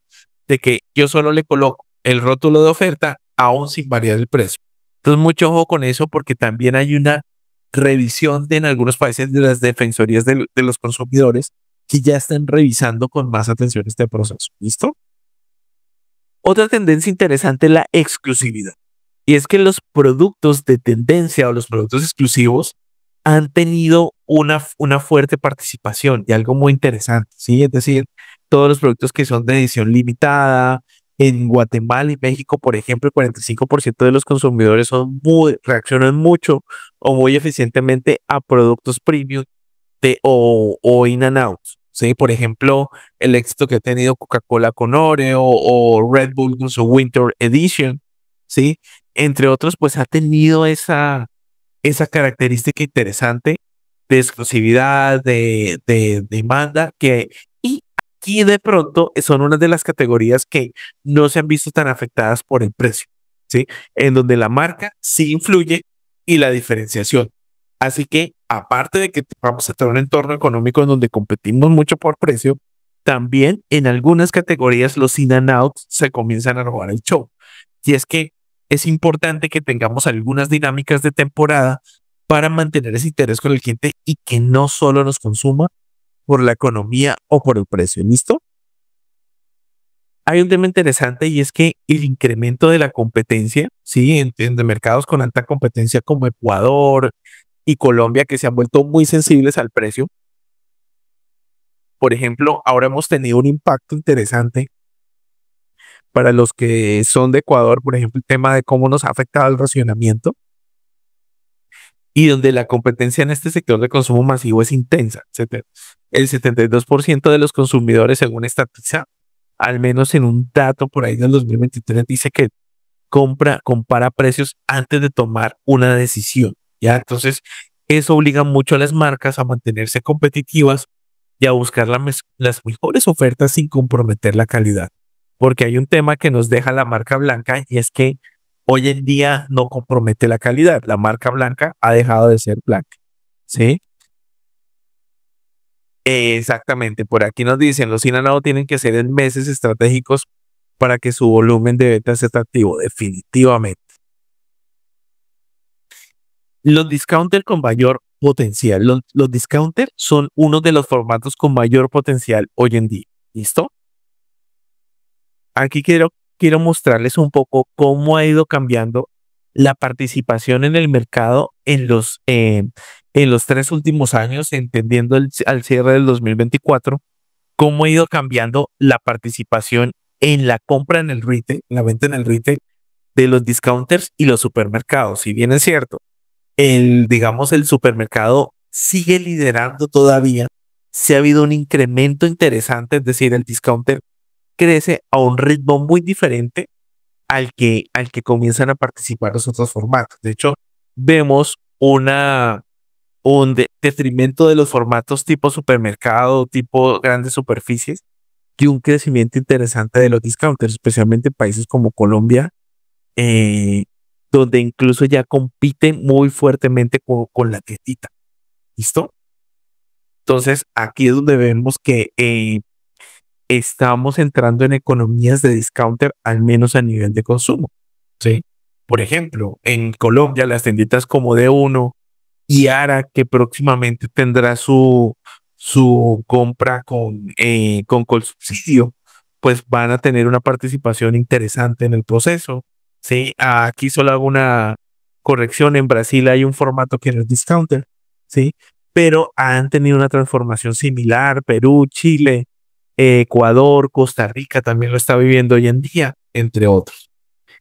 de que yo solo le coloco el rótulo de oferta aún sin variar el precio. Entonces, mucho ojo con eso porque también hay una revisión en algunos países de las defensorías de los consumidores que ya están revisando con más atención este proceso. ¿Listo? Otra tendencia interesante es la exclusividad. Y es que los productos de tendencia o los productos exclusivos han tenido una fuerte participación y algo muy interesante, ¿sí? Es decir, todos los productos que son de edición limitada, en Guatemala y México, por ejemplo, el 45% de los consumidores reaccionan mucho o muy eficientemente a productos premium o in and out, ¿sí? Por ejemplo, el éxito que ha tenido Coca-Cola con Oreo o Red Bull con su Winter Edition, ¿sí? Entre otros, pues ha tenido esa característica interesante de exclusividad, de demanda, y aquí de pronto son una de las categorías que no se han visto tan afectadas por el precio, ¿sí? En donde la marca sí influye y la diferenciación. Así que, aparte de que vamos a tener un entorno económico en donde competimos mucho por precio, también en algunas categorías los in and out se comienzan a robar el show. Y es que es importante que tengamos algunas dinámicas de temporada para mantener ese interés con el cliente y que no solo nos consuma por la economía o por el precio. ¿Listo? Hay un tema interesante y es que el incremento de la competencia, ¿sí? En mercados con alta competencia como Ecuador y Colombia, que se han vuelto muy sensibles al precio. Por ejemplo, ahora hemos tenido un impacto interesante para los que son de Ecuador, por ejemplo, el tema de cómo nos ha afectado el racionamiento y donde la competencia en este sector de consumo masivo es intensa. El 72% de los consumidores, según Statista, al menos en un dato por ahí del 2023, dice que compara precios antes de tomar una decisión, ¿ya? Entonces, eso obliga mucho a las marcas a mantenerse competitivas y a buscar las mejores ofertas sin comprometer la calidad. Porque hay un tema que nos deja la marca blanca y es que hoy en día no compromete la calidad. La marca blanca ha dejado de ser blanca, ¿sí? Exactamente. Por aquí nos dicen, los in-and-out tienen que ser en meses estratégicos para que su volumen de ventas sea atractivo, definitivamente. Los discounters con mayor potencial. Los discounters son uno de los formatos con mayor potencial hoy en día. ¿Listo? Aquí quiero mostrarles un poco cómo ha ido cambiando la participación en el mercado en los 3 últimos años, entendiendo al cierre del 2024, cómo ha ido cambiando la participación en la compra en el retail, en la venta en el retail de los discounters y los supermercados. Si bien es cierto, digamos, el supermercado sigue liderando todavía, sí ha habido un incremento interesante, es decir, el discounter crece a un ritmo muy diferente al que comienzan a participar los otros formatos. De hecho, vemos una detrimento de los formatos tipo supermercado, tipo grandes superficies y un crecimiento interesante de los discounters, especialmente en países como Colombia, eh, donde incluso ya compiten muy fuertemente con la tiendita. ¿Listo? Entonces, aquí es donde vemos que estamos entrando en economías de discounter, al menos a nivel de consumo. ¿Sí? Por ejemplo, en Colombia, las tienditas como D1 y Ara, que próximamente tendrá su compra con subsidio, pues van a tener una participación interesante en el proceso. ¿Sí? Aquí solo hago una corrección. En Brasil hay un formato que no es discounter, ¿sí? Pero han tenido una transformación similar. Perú, Chile, Ecuador, Costa Rica también lo está viviendo hoy en día, entre otros.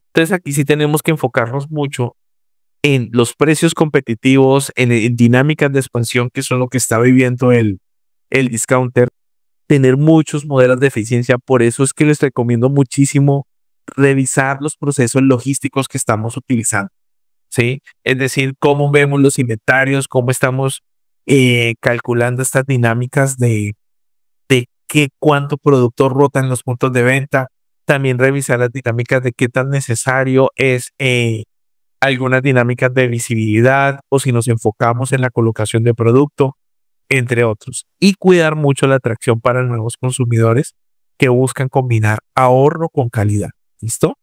Entonces aquí sí tenemos que enfocarnos mucho en los precios competitivos, en dinámicas de expansión, que son lo que está viviendo el discounter, tener muchos modelos de eficiencia. Por eso es que les recomiendo muchísimo revisar los procesos logísticos que estamos utilizando, ¿sí? Es decir, cómo vemos los inventarios, cómo estamos calculando estas dinámicas de qué cuánto producto rota en los puntos de venta. También revisar las dinámicas de qué tan necesario es algunas dinámicas de visibilidad o si nos enfocamos en la colocación de producto, entre otros. Y cuidar mucho la atracción para nuevos consumidores que buscan combinar ahorro con calidad. ¿Listo?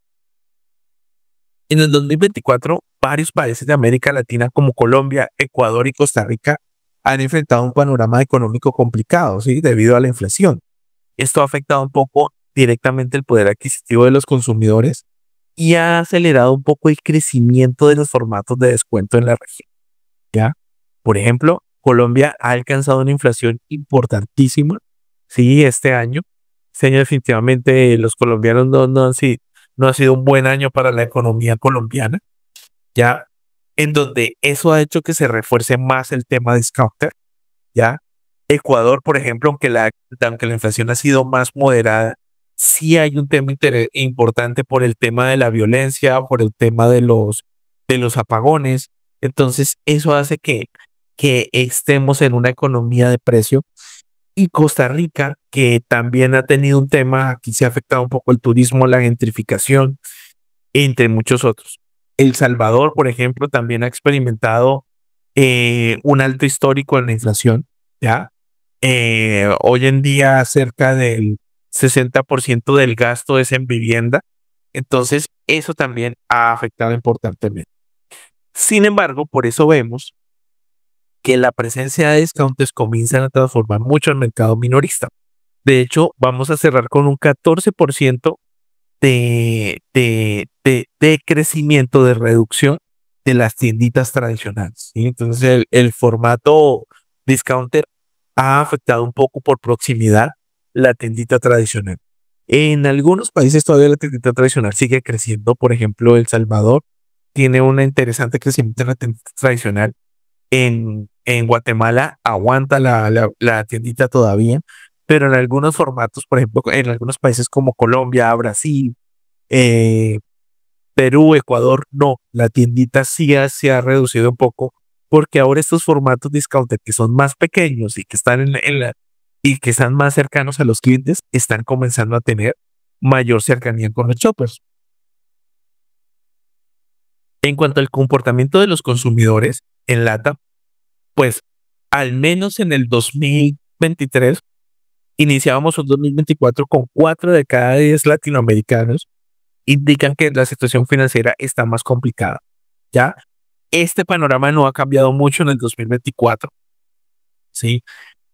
En el 2024, varios países de América Latina como Colombia, Ecuador y Costa Rica han enfrentado un panorama económico complicado, ¿sí? Debido a la inflación. Esto ha afectado un poco directamente el poder adquisitivo de los consumidores y ha acelerado un poco el crecimiento de los formatos de descuento en la región. ¿Ya? Por ejemplo, Colombia ha alcanzado una inflación importantísima, sí, este año. Este año definitivamente los colombianos no ha sido un buen año para la economía colombiana, ¿ya? En donde eso ha hecho que se refuerce más el tema discounter, ¿ya? Ecuador, por ejemplo, aunque la inflación ha sido más moderada, sí hay un tema importante por el tema de la violencia, por el tema de los apagones. Entonces, eso hace que estemos en una economía de precio. Y Costa Rica, que también ha tenido un tema, aquí se ha afectado un poco el turismo, la gentrificación, entre muchos otros. El Salvador, por ejemplo, también ha experimentado un alto histórico en la inflación, ¿ya? Hoy en día cerca del 60% del gasto es en vivienda, entonces eso también ha afectado importantemente. Sin embargo, por eso vemos que la presencia de discounters comienzan a transformar mucho el mercado minorista. De hecho, vamos a cerrar con un 14% de crecimiento, de reducción de las tienditas tradicionales, ¿sí? Entonces, el formato discounter ha afectado un poco por proximidad la tiendita tradicional. En algunos países todavía la tiendita tradicional sigue creciendo. Por ejemplo, El Salvador tiene un interesante crecimiento en la tiendita tradicional. En Guatemala aguanta la tiendita todavía, pero en algunos formatos, por ejemplo, en algunos países como Colombia, Brasil, eh, Perú, Ecuador, no, la tiendita sí se ha reducido un poco, porque ahora estos formatos discounter que son más pequeños y que están y que están más cercanos a los clientes, están comenzando a tener mayor cercanía con los shoppers. En cuanto al comportamiento de los consumidores en LATAM, pues al menos en el 2023, iniciábamos un 2024 con 4 de cada 10 latinoamericanos indican que la situación financiera está más complicada. ¿Ya? Este panorama no ha cambiado mucho en el 2024, ¿sí?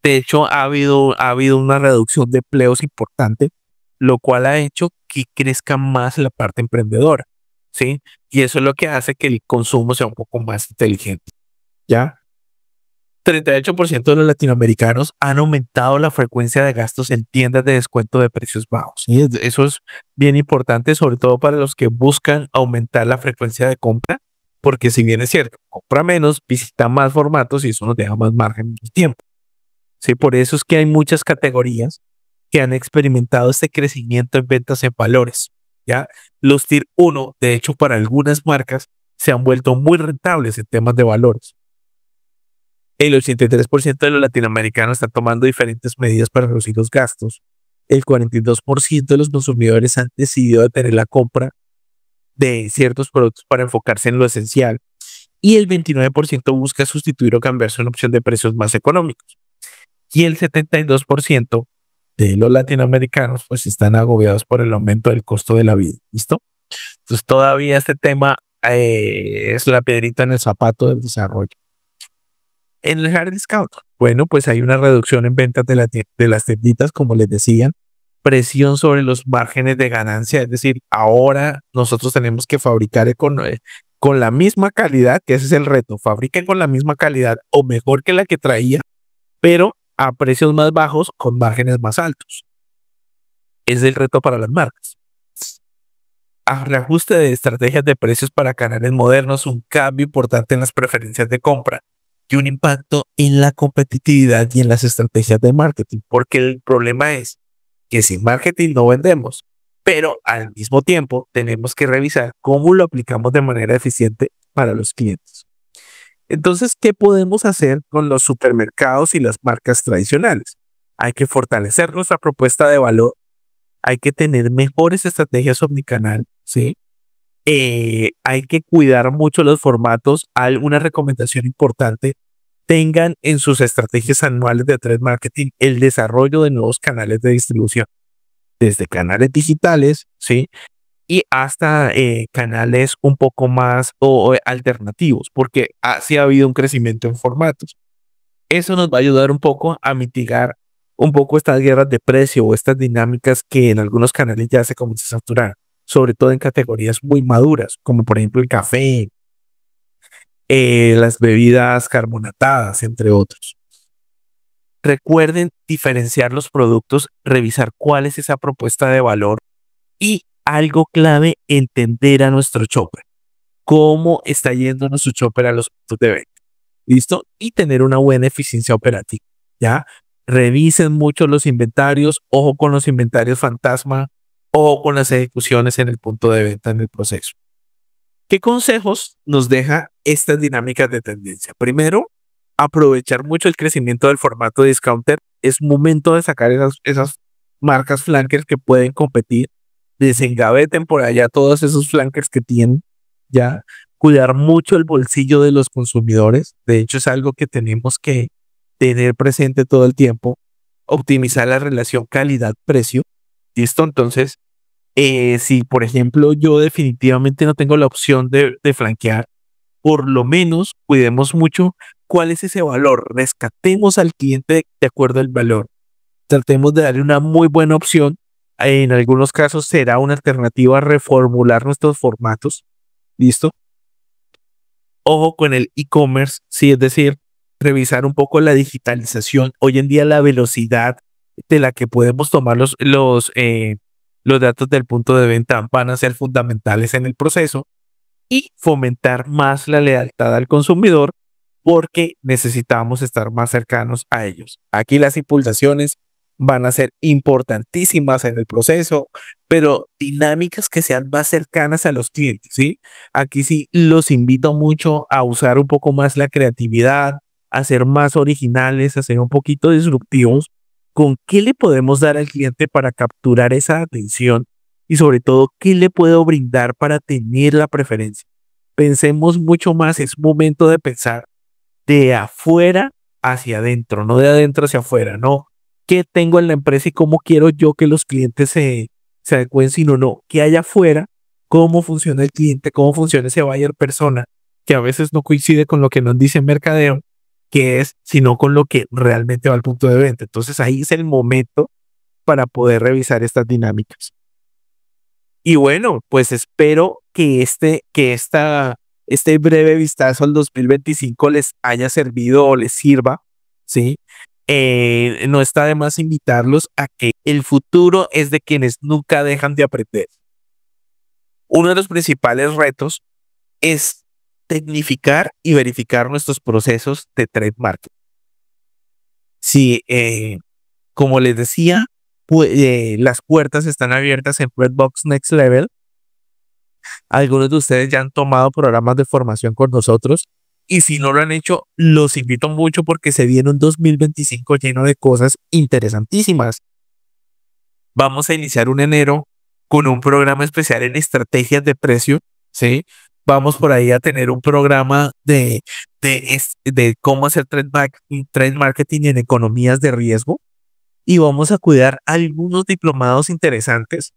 De hecho, ha habido una reducción de empleos importante, lo cual ha hecho que crezca más la parte emprendedora, ¿sí? Y eso es lo que hace que el consumo sea un poco más inteligente, ¿ya? 38% de los latinoamericanos han aumentado la frecuencia de gastos en tiendas de descuento de precios bajos. ¿Sí? Eso es bien importante, sobre todo para los que buscan aumentar la frecuencia de compra, porque si bien es cierto, compra menos, visita más formatos y eso nos deja más margen de tiempo. ¿Sí? Por eso es que hay muchas categorías que han experimentado este crecimiento en ventas en valores. ¿Ya? Los Tier 1, de hecho, para algunas marcas se han vuelto muy rentables en temas de valores. El 83% de los latinoamericanos están tomando diferentes medidas para reducir los gastos. El 42% de los consumidores han decidido detener la compra de ciertos productos para enfocarse en lo esencial. Y el 29% busca sustituir o cambiarse una opción de precios más económicos. Y el 72% de los latinoamericanos pues están agobiados por el aumento del costo de la vida. ¿Listo? Entonces todavía este tema es la piedrita en el zapato del desarrollo. En el hard discount, bueno, pues hay una reducción en ventas de las tienditas, como les decían, presión sobre los márgenes de ganancia, es decir, ahora nosotros tenemos que fabricar con la misma calidad, que ese es el reto, fabriquen con la misma calidad o mejor que la que traía, pero a precios más bajos con márgenes más altos. Es el reto para las marcas. Reajuste de estrategias de precios para canales modernos, un cambio importante en las preferencias de compra y un impacto en la competitividad y en las estrategias de marketing, porque el problema es que sin marketing no vendemos, pero al mismo tiempo tenemos que revisar cómo lo aplicamos de manera eficiente para los clientes. Entonces, ¿qué podemos hacer con los supermercados y las marcas tradicionales? Hay que fortalecer nuestra propuesta de valor, hay que tener mejores estrategias omnicanal, ¿sí? Hay que cuidar mucho los formatos. Una recomendación importante: tengan en sus estrategias anuales de trade marketing el desarrollo de nuevos canales de distribución, desde canales digitales, ¿sí? Y hasta canales un poco más alternativos, porque sí ha habido un crecimiento en formatos. Eso nos va a ayudar un poco a mitigar un poco estas guerras de precio o estas dinámicas que en algunos canales ya se comienzan a saturar, sobre todo en categorías muy maduras, como por ejemplo el café, las bebidas carbonatadas, entre otros. Recuerden diferenciar los productos, revisar cuál es esa propuesta de valor y algo clave, entender a nuestro shopper, cómo está yendo nuestro shopper a los puntos de venta. ¿Listo? Y tener una buena eficiencia operativa, ¿ya? Revisen mucho los inventarios, ojo con los inventarios fantasma, ojo con las ejecuciones en el punto de venta en el proceso. ¿Qué consejos nos deja estas dinámicas de tendencia? Primero, aprovechar mucho el crecimiento del formato discounter. Es momento de sacar esas marcas flankers que pueden competir. Desengaveten por allá todos esos flankers que tienen, ya. Cuidar mucho el bolsillo de los consumidores. De hecho, es algo que tenemos que tener presente todo el tiempo. Optimizar la relación calidad-precio. ¿Listo? Entonces, si por ejemplo yo definitivamente no tengo la opción de flanquear, por lo menos cuidemos mucho cuál es ese valor. Rescatemos al cliente de acuerdo al valor. Tratemos de darle una muy buena opción. En algunos casos será una alternativa a reformular nuestros formatos. ¿Listo? Ojo con el e-commerce, sí, es decir, revisar un poco la digitalización. Hoy en día la velocidad de la que podemos tomar los datos del punto de venta van a ser fundamentales en el proceso, y fomentar más la lealtad al consumidor porque necesitamos estar más cercanos a ellos. Aquí las impulsaciones van a ser importantísimas en el proceso, pero dinámicas que sean más cercanas a los clientes, ¿sí? Aquí sí los invito mucho a usar un poco más la creatividad, a ser más originales, a ser un poquito disruptivos. ¿Con qué le podemos dar al cliente para capturar esa atención? Y sobre todo, ¿qué le puedo brindar para tener la preferencia? Pensemos mucho más, es momento de pensar de afuera hacia adentro, no de adentro hacia afuera, no. ¿Qué tengo en la empresa y cómo quiero yo que los clientes se adecuen? Sino no, ¿qué hay afuera? ¿Cómo funciona el cliente? ¿Cómo funciona ese buyer persona? Que a veces no coincide con lo que nos dice mercadeo, que es, sino con lo que realmente va al punto de venta. Entonces ahí es el momento para poder revisar estas dinámicas. Y bueno, pues espero que este breve vistazo al 2025 les haya servido o les sirva, ¿sí? No está de más invitarlos a que el futuro es de quienes nunca dejan de aprender. Uno de los principales retos es tecnificar y verificar nuestros procesos de trade marketing. Sí, como les decía, las puertas están abiertas en Redbox Next Level. Algunos de ustedes ya han tomado programas de formación con nosotros y si no lo han hecho, los invito mucho porque se viene un 2025 lleno de cosas interesantísimas. Vamos a iniciar un enero con un programa especial en estrategias de precio, ¿sí? Vamos por ahí a tener un programa de cómo hacer trade marketing en economías de riesgo y vamos a cuidar algunos diplomados interesantes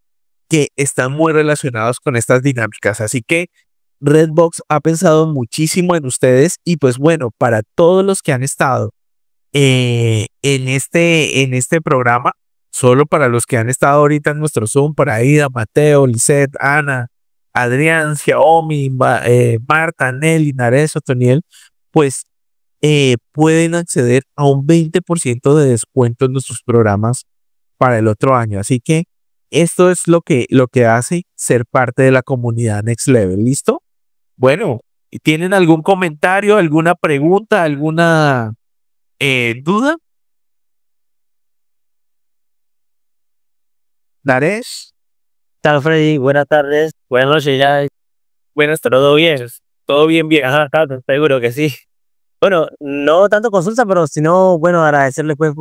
que están muy relacionados con estas dinámicas. Así que Redbox ha pensado muchísimo en ustedes y pues bueno, para todos los que han estado en este programa, solo para los que han estado ahorita en nuestro Zoom, para Aida, Mateo, Lisette, Ana, Adrián, Xiaomi, Marta, Nelly, Nares, Otoniel, pues pueden acceder a un 20% de descuento en nuestros programas para el otro año. Así que esto es lo que hace ser parte de la comunidad Next Level. ¿Listo? Bueno, ¿tienen algún comentario, alguna pregunta, alguna duda? Naresh, Tal, Freddy? Buenas tardes, buenas noches ya. buenas tardes. ¿Todo bien? ¿Todo bien? Bien. Ajá, claro, seguro que sí. Bueno, no tanto consulta, pero sino, bueno, agradecerles pues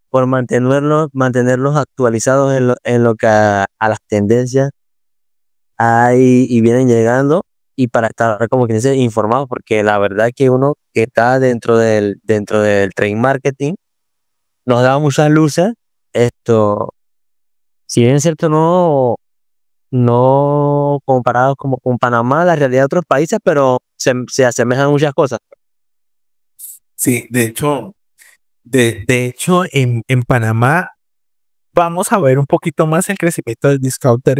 por mantenerlos actualizados en lo que a las tendencias hay y vienen llegando y para estar como que dice informados, porque la verdad que uno que está dentro del trade marketing nos da muchas luces. Esto, si bien es cierto, no comparados como con Panamá, la realidad de otros países, pero se asemejan muchas cosas. Sí, de hecho en Panamá vamos a ver un poquito más el crecimiento del discounter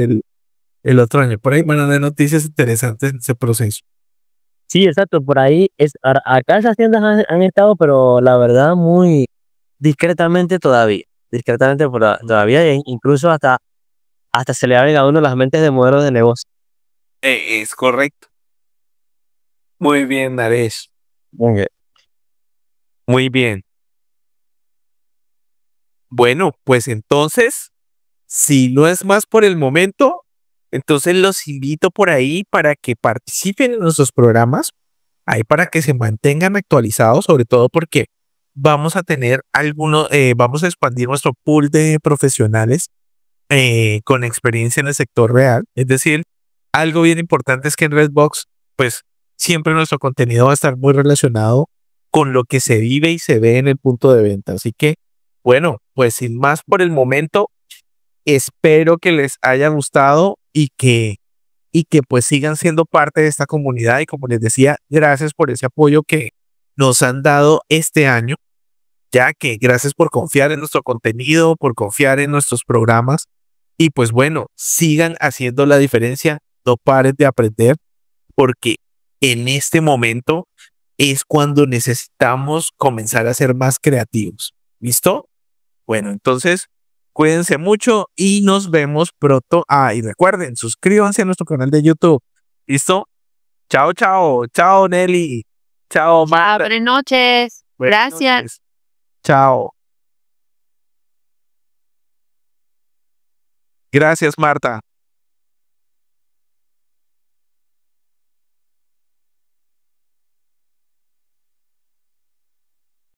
el otro año. Por ahí van a haber noticias interesantes en ese proceso. Sí, exacto, por ahí acá esas tiendas han estado, pero la verdad muy discretamente todavía, todavía, e incluso hasta se le abren a uno las mentes de modelos de negocio. Es correcto. Muy bien, Naresh. Ok. Muy bien. Bueno, pues entonces, si no es más por el momento, entonces los invito por ahí para que participen en nuestros programas, ahí para que se mantengan actualizados, sobre todo porque vamos a tener vamos a expandir nuestro pool de profesionales con experiencia en el sector real. Es decir, algo bien importante es que en Redbox, pues siempre nuestro contenido va a estar muy relacionado con lo que se vive y se ve en el punto de venta. Así que, bueno, pues sin más por el momento, espero que les haya gustado y que pues sigan siendo parte de esta comunidad. Y como les decía, gracias por ese apoyo que nos han dado este año, ya que gracias por confiar en nuestro contenido, por confiar en nuestros programas. Y pues bueno, sigan haciendo la diferencia, no paren de aprender, porque en este momento es cuando necesitamos comenzar a ser más creativos. ¿Listo? Bueno, entonces cuídense mucho y nos vemos pronto. Ah, y recuerden, suscríbanse a nuestro canal de YouTube. ¿Listo? Chao, chao. Chao, Nelly. Chao, Marta. Buenas noches. Buenas Gracias. noches. Chao. Gracias, Marta.